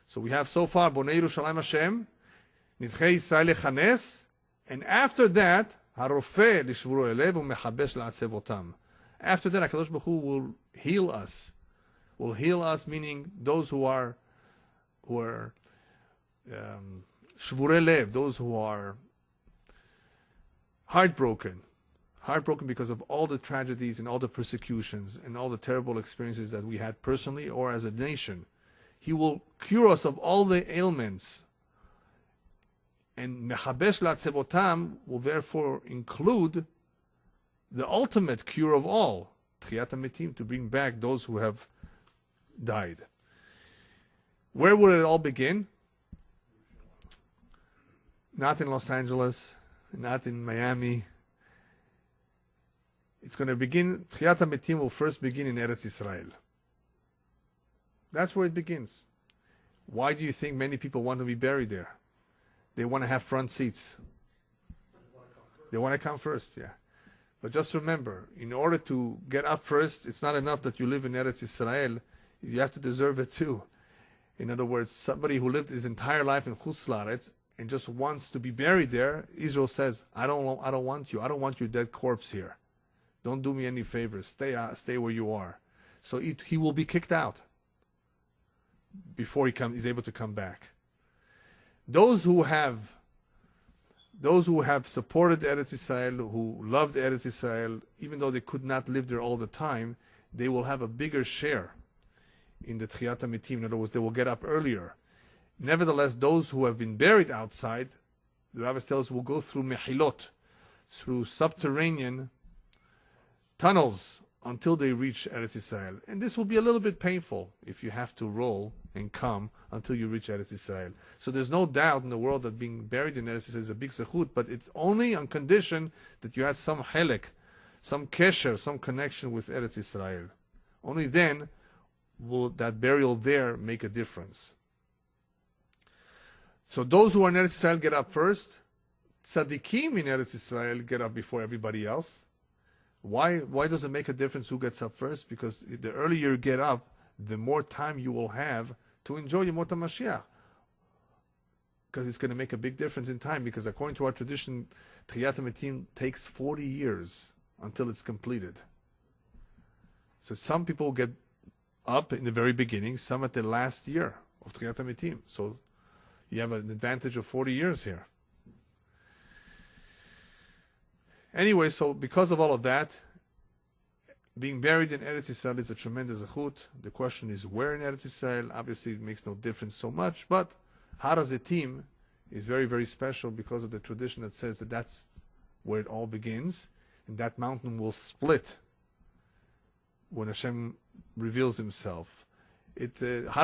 So we have so far Bonei Yerushalayim Hashem, Nitchei Yisrael Yechanes, and after that, Harofeh Lishvuro Elev U'Mechabesh La'atzev Otam. After that, HaKadosh Baruch Hu will heal us. Will heal us, meaning those who are Shvurei Lev, those who are heartbroken because of all the tragedies and all the persecutions and all the terrible experiences that we had personally or as a nation. He will cure us of all the ailments. And Mechabesh La'atzevotam will therefore include the ultimate cure of all, Tchiyat HaMetim, to bring back those who have died. Where will it all begin? Not in Los Angeles, not in Miami. It's going to begin, Tchiyat HaMetim will first begin in Eretz Israel. That's where it begins. Why do you think many people want to be buried there? They want to have front seats. They want to come first, yeah. But just remember, in order to get up first, it's not enough that you live in Eretz Israel. You have to deserve it too. In other words, somebody who lived his entire life in Chutz La'aretz and just wants to be buried there, Israel says, I don't want you. I don't want your dead corpse here. Don't do me any favors. Stay where you are. So he will be kicked out before he's able to come back. Those who have supported Eretz Israel, who loved Eretz Israel, even though they could not live there all the time, they will have a bigger share in the Tchiyat HaMetim. In other words, they will get up earlier. Nevertheless, those who have been buried outside, the rabbis tell us, will go through mehilot, through subterranean tunnels until they reach Eretz Israel. And this will be a little bit painful if you have to roll and come until you reach Eretz Israel. So there's no doubt in the world that being buried in Eretz Israel is a big zechut, but it's only on condition that you had some helek, some kesher, some connection with Eretz Israel. Only then will that burial there make a difference. So those who are in Eretz Israel get up first. Tzaddikim in Eretz Israel get up before everybody else. Why does it make a difference who gets up first? Because the earlier you get up, the more time you will have to enjoy Yemot HaMashiach. Because it's going to make a big difference in time. Because according to our tradition, Tchiyat HaMetim takes 40 years until it's completed. So some people get up in the very beginning, some at the last year of Tchiyat HaMetim. So you have an advantage of 40 years here. Anyway, so because of all of that, being buried in Eretz Israel is a tremendous zechut. The question is where in Eretz Israel. Obviously, it makes no difference so much, but Har HaZeitim is very, very special because of the tradition that says that that's where it all begins, and that mountain will split when Hashem reveals Himself. Har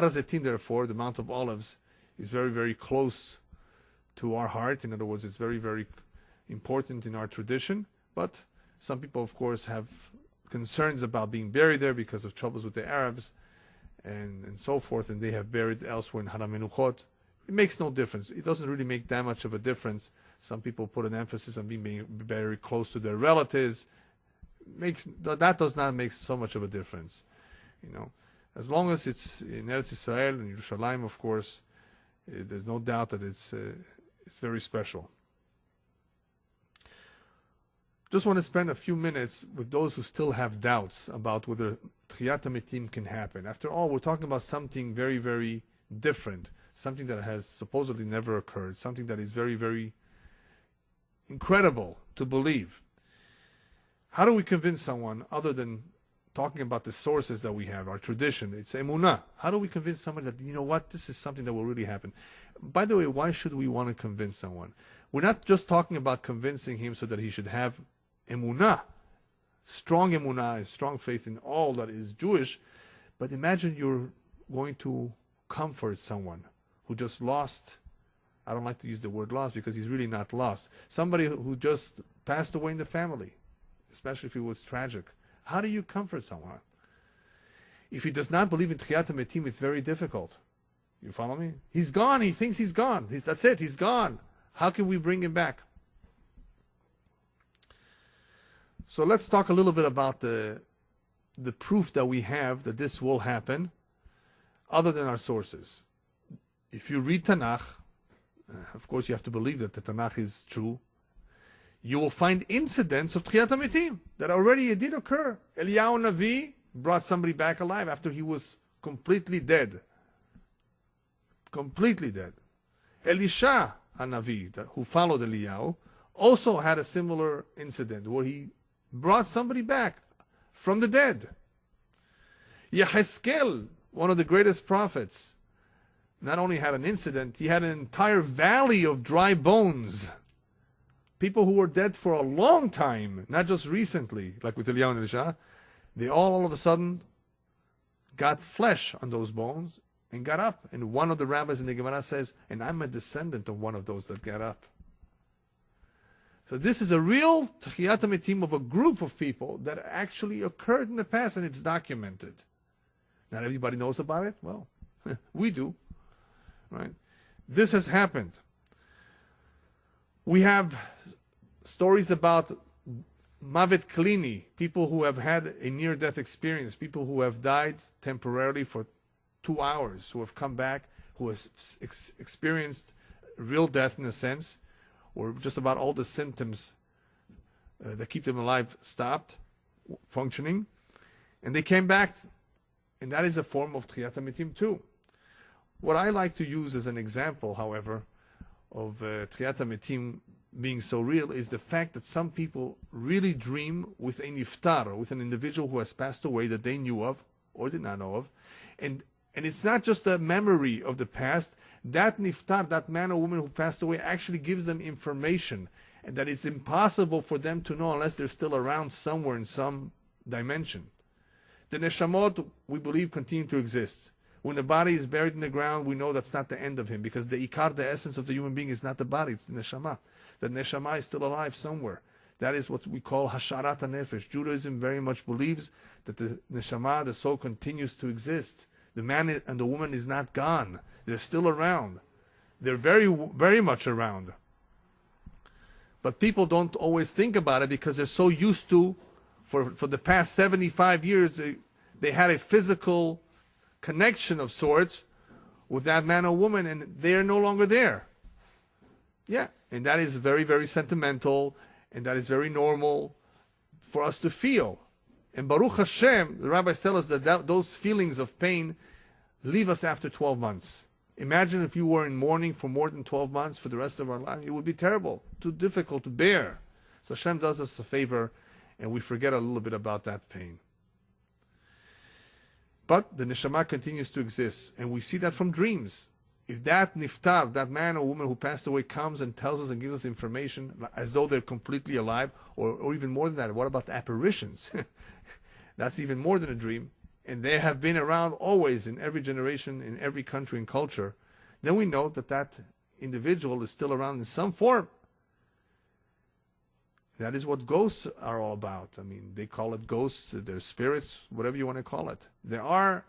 HaZeitim, therefore, the Mount of Olives, is very, very close to our heart. In other words, it's very, very important in our tradition, but some people, of course, have concerns about being buried there because of troubles with the Arabs and so forth, and they have buried elsewhere in Har HaMenuchot. It makes no difference. It doesn't really make that much of a difference. Some people put an emphasis on being very close to their relatives. That does not make so much of a difference. As long as it's in Eretz Israel and Yerushalayim, of course, there's no doubt that it's very special. just want to spend a few minutes with those who still have doubts about whether Tchiyat HaMetim can happen. After all, we're talking about something very, very different, something that has supposedly never occurred, something that is very, very incredible to believe. How do we convince someone other than talking about the sources that we have, our tradition? It's emunah. How do we convince someone that, you know what, this is something that will really happen? By the way, why should we want to convince someone? We're not just talking about convincing him so that he should have emunah, strong faith in all that is Jewish. But imagine you're going to comfort someone who just lost. I don't like to use the word lost because he's really not lost. Somebody who just passed away in the family, especially if it was tragic. How do you comfort someone? If he does not believe in Tchiyat HaMetim, it's very difficult. You follow me? He's gone. He thinks he's gone. That's it. He's gone. How can we bring him back? So let's talk a little bit about the proof that we have that this will happen, other than our sources. If you read Tanakh, of course you have to believe that the Tanakh is true, you will find incidents of Tchiyat HaMetim that already did occur. Eliyahu Navi brought somebody back alive after he was completely dead. Completely dead. Elisha Hanavi, who followed Eliyahu, also had a similar incident where he brought somebody back from the dead. Yecheskel, one of the greatest prophets, not only had an incident, he had an entire valley of dry bones. People who were dead for a long time, not just recently, like with Eliyahu and Elisha, they all of a sudden got flesh on those bones and got up. And one of the rabbis in the Gemara says, and I'm a descendant of one of those that got up. So this is a real Tchiyat HaMetim of a group of people that actually occurred in the past, and it's documented. Not everybody knows about it. Well, we do. Right? This has happened. We have stories about Mavet Klini, people who have had a near-death experience, people who have died temporarily for 2 hours, who have come back, who have experienced real death in a sense, or just about all the symptoms that keep them alive stopped functioning, and they came back, and that is a form of Tchiyat HaMetim too. What I like to use as an example, however, of Tchiyat HaMetim being so real is the fact that some people really dream with a niftar, with an individual who has passed away that they knew of or did not know of, and it's not just a memory of the past. That niftar, that man or woman who passed away, actually gives them information, and that it's impossible for them to know unless they're still around somewhere in some dimension. The neshamot, we believe, continue to exist. When the body is buried in the ground, we know that's not the end of him, because the ikar, the essence of the human being, is not the body, it's the neshama. The neshama is still alive somewhere. That is what we call hasharat hanefesh. Judaism very much believes that the neshama, the soul, continues to exist. The man and the woman is not gone. They're still around. They're very, very much around. But people don't always think about it because they're so used to, for the past 75 years, they had a physical connection of sorts with that man or woman, and they're no longer there. Yeah, and that is very, very sentimental, and that is very normal for us to feel. And Baruch Hashem, the rabbis tell us that those feelings of pain leave us after 12 months. Imagine if you were in mourning for more than 12 months for the rest of our life. It would be terrible, too difficult to bear. So Hashem does us a favor, and we forget a little bit about that pain. But the neshama continues to exist, and we see that from dreams. If that niftar, that man or woman who passed away, comes and tells us and gives us information as though they're completely alive, or even more than that, what about the apparitions? That's even more than a dream. And they have been around always in every generation, in every country and culture. Then we know that that individual is still around in some form. That is what ghosts are all about. I mean, they call it ghosts, they're spirits, whatever you want to call it. There are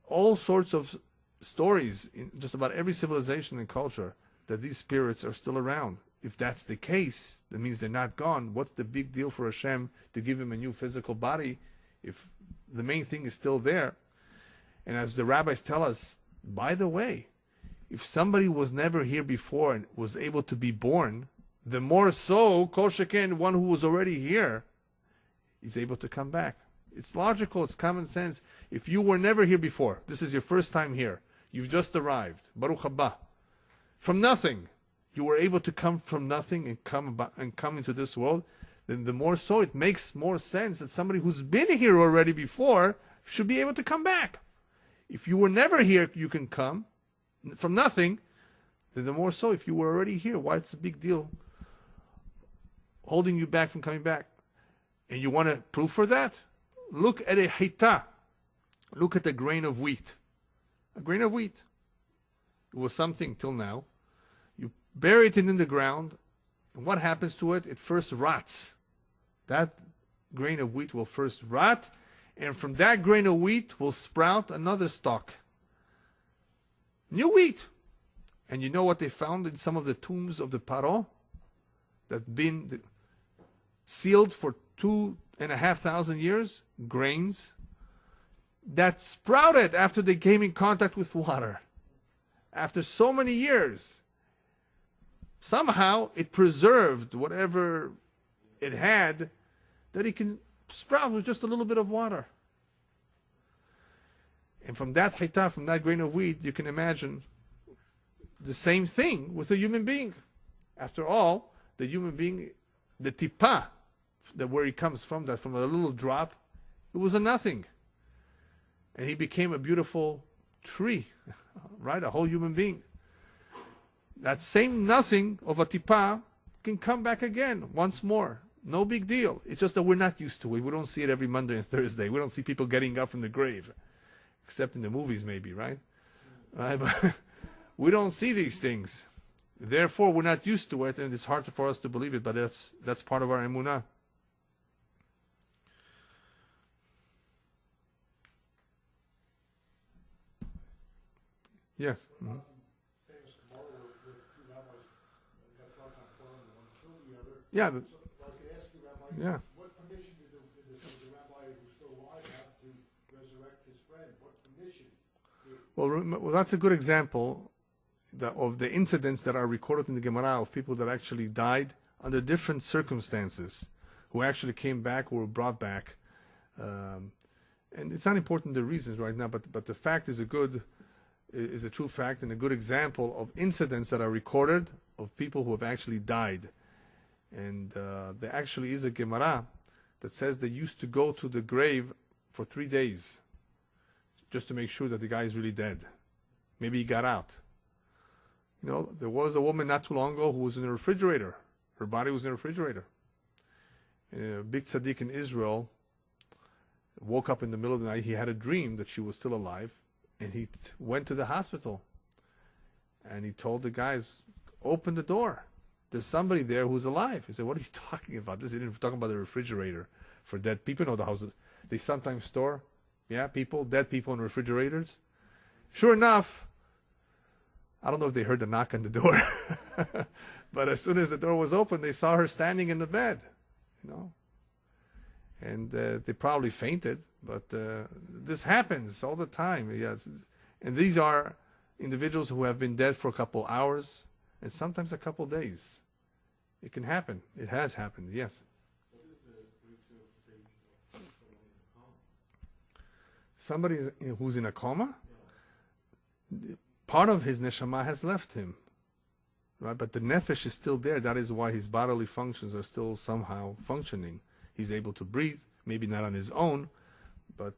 all sorts of stories in just about every civilization and culture that these spirits are still around. If that's the case, that means they're not gone. What's the big deal for Hashem to give him a new physical body if the main thing is still there? And as the rabbis tell us, by the way, if somebody was never here before and was able to be born, The more so, Kol Sheken, one who was already here, is able to come back. It's logical, it's common sense. If you were never here before, this is your first time here, you've just arrived, Baruch haba, from nothing, you were able to come from nothing and come into this world, then the more so it makes more sense that somebody who's been here already before should be able to come back. If you were never here, you can come from nothing, then the more so if you were already here, why it's a big deal holding you back from coming back? And you want a proof for that? Look at a hita. Look at a grain of wheat. A grain of wheat. It was something till now. You bury it in the ground, and what happens to it? It first rots. That grain of wheat will first rot, and from that grain of wheat will sprout another stalk. New wheat. And you know what they found in some of the tombs of the Paro? That had been sealed for 2,500 years? Grains that sprouted after they came in contact with water. After so many years. Somehow it preserved whatever it had, that it can sprout with just a little bit of water. And from that hita, from that grain of wheat, you can imagine the same thing with a human being. After all, the human being, the tipa, where he comes from, that from a little drop, it was a nothing. And he became a beautiful tree, right? A whole human being. That same nothing of a tipa can come back again once more. No big deal. It's just that we're not used to it. We don't see it every Monday and Thursday. We don't see people getting up from the grave, except in the movies maybe, right? Right? But we don't see these things. Therefore, we're not used to it, and it's hard for us to believe it, but that's part of our emunah. Yes. Mm-hmm. Famous Gemara where two rabbis got dropped on Purim, and one killed the other. Yeah. So I could ask you, Rabbi, Yeah. what permission did the rabbi who's still alive have to resurrect his friend? What permission? Well, that's a good example of the incidents that are recorded in the Gemara of people that actually died under different circumstances, who actually came back or were brought back. And it's not important the reasons right now, but the fact is a true fact and a good example of incidents that are recorded of people who have actually died. And there actually is a Gemara that says they used to go to the grave for 3 days just to make sure that the guy is really dead. Maybe he got out. You know, there was a woman not too long ago who was in a refrigerator. Her body was in a refrigerator. And a big tzaddik in Israel woke up in the middle of the night. He had a dream that she was still alive. And he went to the hospital. And he told the guys, open the door. There's somebody there who's alive. He said, what are you talking about? This isn't talking about the refrigerator for dead people. No, the houses. They sometimes store, dead people in refrigerators. Sure enough, I don't know if they heard the knock on the door. But as soon as the door was open, they saw her standing in the bed. You know. And they probably fainted. But this happens all the time. Yes. And these are individuals who have been dead for a couple hours and sometimes a couple days. It can happen. It has happened, yes. What is the spiritual state of somebody in a coma? Somebody who's in a coma, part of his neshama has left him. Right? But the nefesh is still there. That is why his bodily functions are still somehow functioning. He's able to breathe, maybe not on his own, but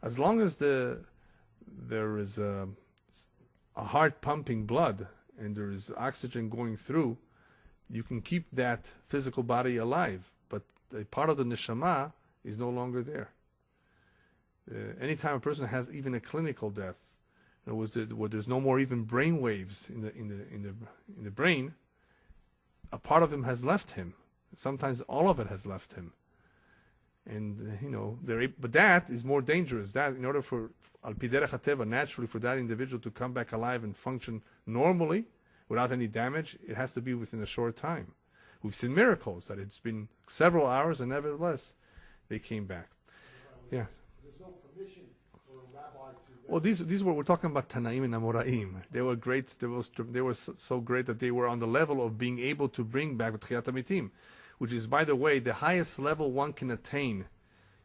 as long as there is a heart pumping blood and there is oxygen going through, you can keep that physical body alive. But a part of the neshama is no longer there. Anytime a person has even a clinical death, in other words, where there's no more even brain waves in the brain, a part of him has left him. Sometimes all of it has left him. And, but that is more dangerous. That, in order for, al pi derech hateva, naturally for that individual to come back alive and function normally, without any damage, it has to be within a short time. We've seen miracles, that it's been several hours, and nevertheless, they came back. Yeah. There's no permission for a rabbi to Well, these we're talking about Tanaim and Amoraim. They were great. They were so great that they were on the level of being able to bring back Tchiyat HaMetim, which is, by the way, the highest level one can attain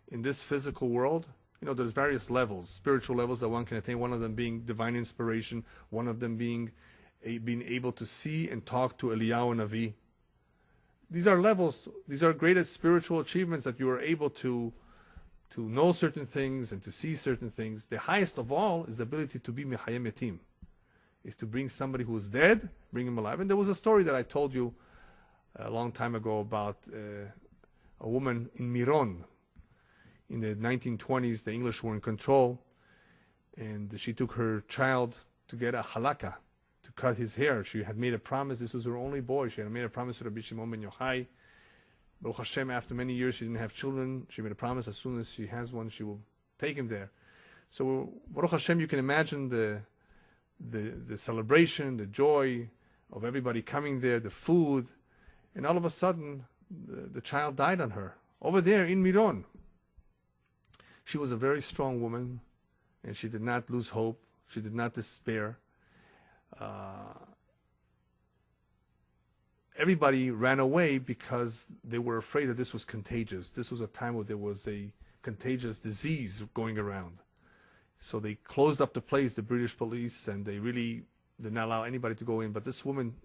in this physical world. You know, there's various levels, spiritual levels that one can attain. One of them being divine inspiration. One of them being being able to see and talk to Eliyahu Navi. These are levels. These are greatest spiritual achievements that you are able to know certain things and to see certain things. The highest of all is the ability to be Mechayem Etim, is to bring somebody who is dead, bring him alive. And there was a story that I told you a long time ago about a woman in Miron. In the 1920s, the English were in control, and she took her child to get a halakha, to cut his hair. She had made a promise. This was her only boy. She had made a promise to Rabbi Shimon ben Yochai. Baruch Hashem, after many years, she didn't have children. She made a promise as soon as she has one, she will take him there. So, Baruch Hashem, you can imagine the celebration, the joy of everybody coming there, the food, and all of a sudden, the child died on her, over there in Miron. She was a very strong woman, and she did not lose hope. She did not despair. Everybody ran away because they were afraid that this was contagious. This was a time where there was a contagious disease going around. So they closed up the place, the British police, and they really did not allow anybody to go in. But this woman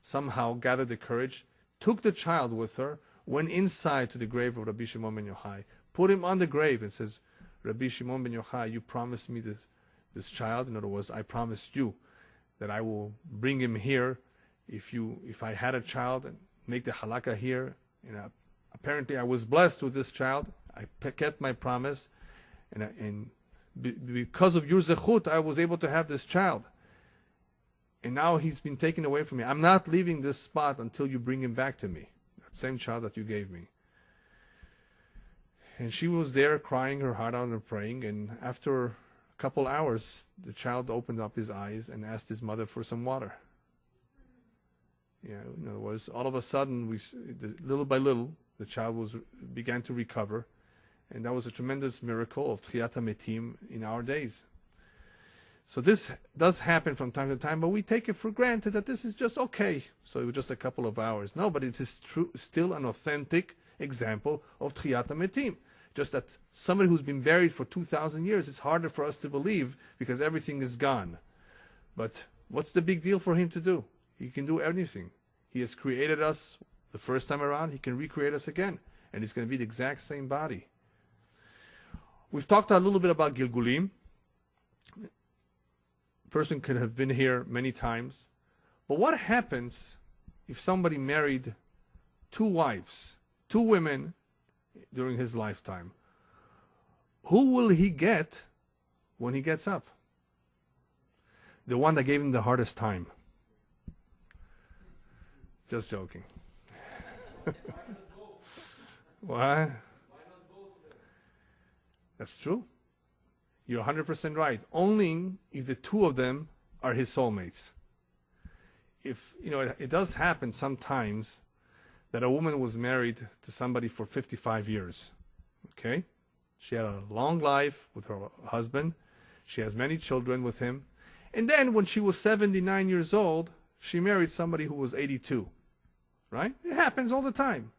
somehow gathered the courage, took the child with her, went inside to the grave of Rabbi Shimon ben Yochai, put him on the grave and says, Rabbi Shimon ben Yochai, you promised me this child. In other words, I promised you that I will bring him here if I had a child and make the halakha here. And apparently I was blessed with this child. I kept my promise, and because of your zechut, I was able to have this child. And now he's been taken away from me. I'm not leaving this spot until you bring him back to me, that same child that you gave me. And she was there crying her heart out and praying, and after a couple hours, the child opened up his eyes and asked his mother for some water. Yeah, in other words, all of a sudden, little by little, the child began to recover, and that was a tremendous miracle of Tchiyat HaMetim in our days. So this does happen from time to time, but we take it for granted that this is just okay. So it was just a couple of hours. No, but it is still an authentic example of Tchiyat HaMetim. Just that somebody who's been buried for 2,000 years, it's harder for us to believe because everything is gone. But what's the big deal for him to do? He can do anything. He has created us the first time around. He can recreate us again. And it's going to be the exact same body. We've talked a little bit about Gilgulim. A person could have been here many times. But what happens if somebody married 2 wives, 2 women during his lifetime? Who will he get when he gets up? The one that gave him the hardest time. Just joking. What? That's true. You're 100% right. Only if the 2 of them are his soulmates. If, it does happen sometimes that a woman was married to somebody for 55 years. Okay? She had a long life with her husband. She has many children with him. And then when she was 79 years old, she married somebody who was 82. Right? It happens all the time.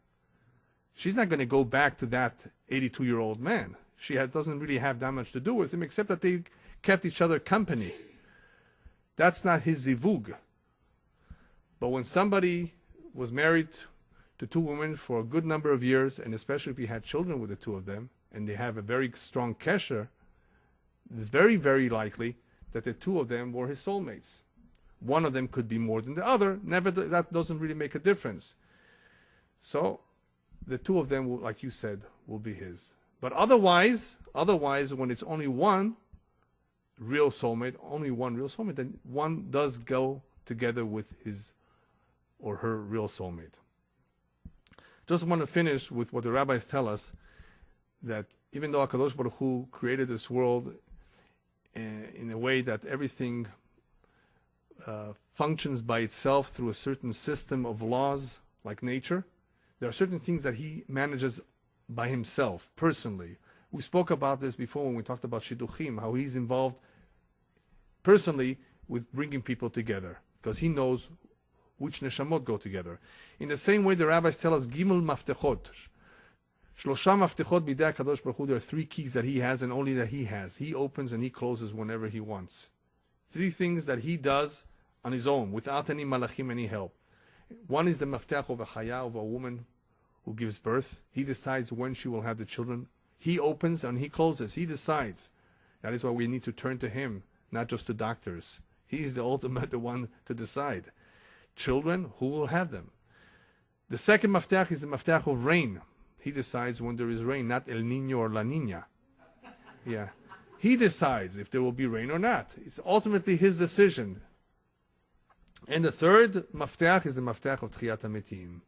She's not going to go back to that 82-year-old man. She doesn't really have that much to do with him, except that they kept each other company. That's not his zivug. But when somebody was married to 2 women for a good number of years, and especially if he had children with the 2 of them, and they have a very strong kesher, it's very, very likely that the 2 of them were his soulmates. One of them could be more than the other. That doesn't really make a difference. So the 2 of them, like you said, will be his. But otherwise, when it's only one real soulmate, then one does go together with his or her real soulmate. Just want to finish with what the rabbis tell us, that even though HaKadosh Baruch Hu created this world in a way that everything functions by itself through a certain system of laws, like nature, there are certain things that he manages by himself, personally. We spoke about this before when we talked about Shidduchim, how he's involved personally with bringing people together, because he knows which neshamot go together. In the same way, the rabbis tell us, Gimel maftechot. Shlosha maftechot bidei HaKadosh Baruch Hu. There are 3 keys that he has and only that he has. He opens and he closes whenever he wants. 3 things that he does on his own, without any malachim, any help. One is the maftech of a chaya, of a woman who gives birth. He decides when she will have the children. He opens and he closes. He decides. That is why we need to turn to him, not just to doctors. He is the ultimate, the one to decide. Children, who will have them? The second maftech is the maftech of rain. He decides when there is rain, not El Niño or La Niña. Yeah. He decides if there will be rain or not. It's ultimately his decision. And the third maftech is the maftech of Tchiyat HaMetim.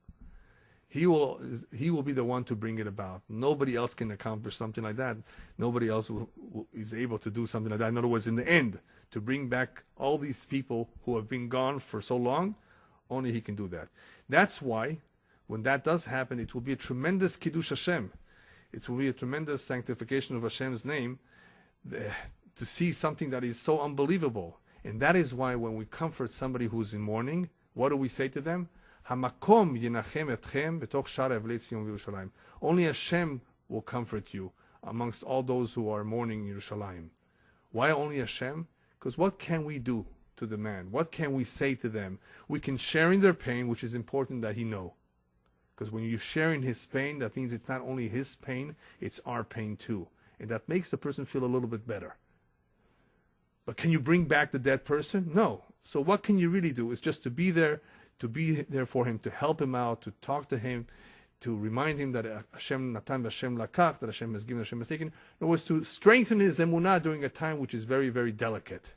He will be the one to bring it about. Nobody else can accomplish something like that. Nobody else is able to do something like that. In other words, in the end, to bring back all these people who have been gone for so long, only he can do that. That's why, when that does happen, it will be a tremendous Kiddush Hashem. It will be a tremendous sanctification of Hashem's name to see something that is so unbelievable. And that is why when we comfort somebody who's in mourning, what do we say to them? Hamakom yenachem etchem betoch shar evlei Tzion v'Yerushalayim. Only Hashem will comfort you amongst all those who are mourning in Yerushalayim. Why only Hashem? Because what can we do to the man? What can we say to them? We can share in their pain, which is important that he know. Because when you share in his pain, that means it's not only his pain, it's our pain too. And that makes the person feel a little bit better. But can you bring back the dead person? No. So what can you really do? It's just to be there for him, to help him out, to talk to him, to remind him that Hashem natan v'Hashem lakach, that Hashem has given, Hashem has taken. In other words, to strengthen his emunah during a time which is very, very delicate.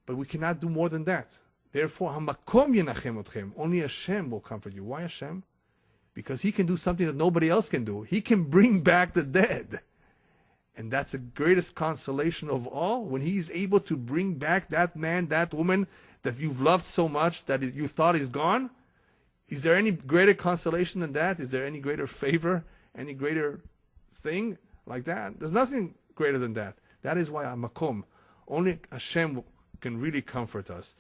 But we cannot do more than that. Therefore, hamakom yenachem otchem. Only Hashem will comfort you. Why Hashem? Because he can do something that nobody else can do. He can bring back the dead. And that's the greatest consolation of all, when he is able to bring back that man, that woman that you've loved so much that you thought is gone. Is there any greater consolation than that? Is there any greater favor, any greater thing like that? There's nothing greater than that. That is why Makom, only Hashem can really comfort us.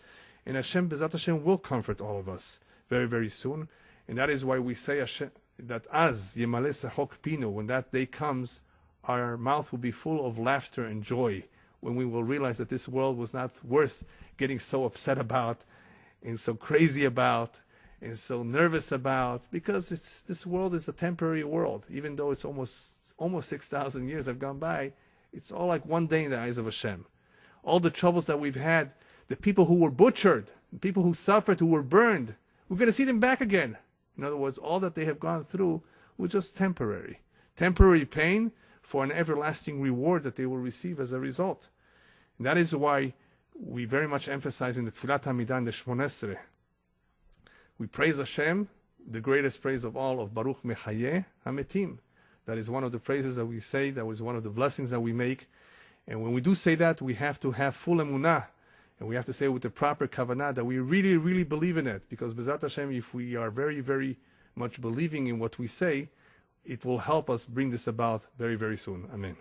And Hashem, Bezat Hashem, will comfort all of us very, very soon. And that is why we say Hashem, that Az Yemale Sechok Pino, when that day comes, our mouth will be full of laughter and joy, when we will realize that this world was not worth getting so upset about and so crazy about and so nervous about, because this world is a temporary world. Even though it's almost 6,000 years have gone by, it's all like one day in the eyes of Hashem. All the troubles that we've had, the people who were butchered, the people who suffered, who were burned, we're going to see them back again. In other words, all that they have gone through was just temporary. Temporary pain for an everlasting reward that they will receive as a result. And that is why we very much emphasize in the Tfilat HaMidah, the Shmon Esrei, we praise Hashem, the greatest praise of all, of Baruch Mechayeh HaMetim. That is one of the praises that we say, that was one of the blessings that we make. And when we do say that, we have to have full emunah, and we have to say with the proper kavanah that we really, really believe in it. Because Bezat Hashem, if we are very, very much believing in what we say, it will help us bring this about very, very soon. Amen.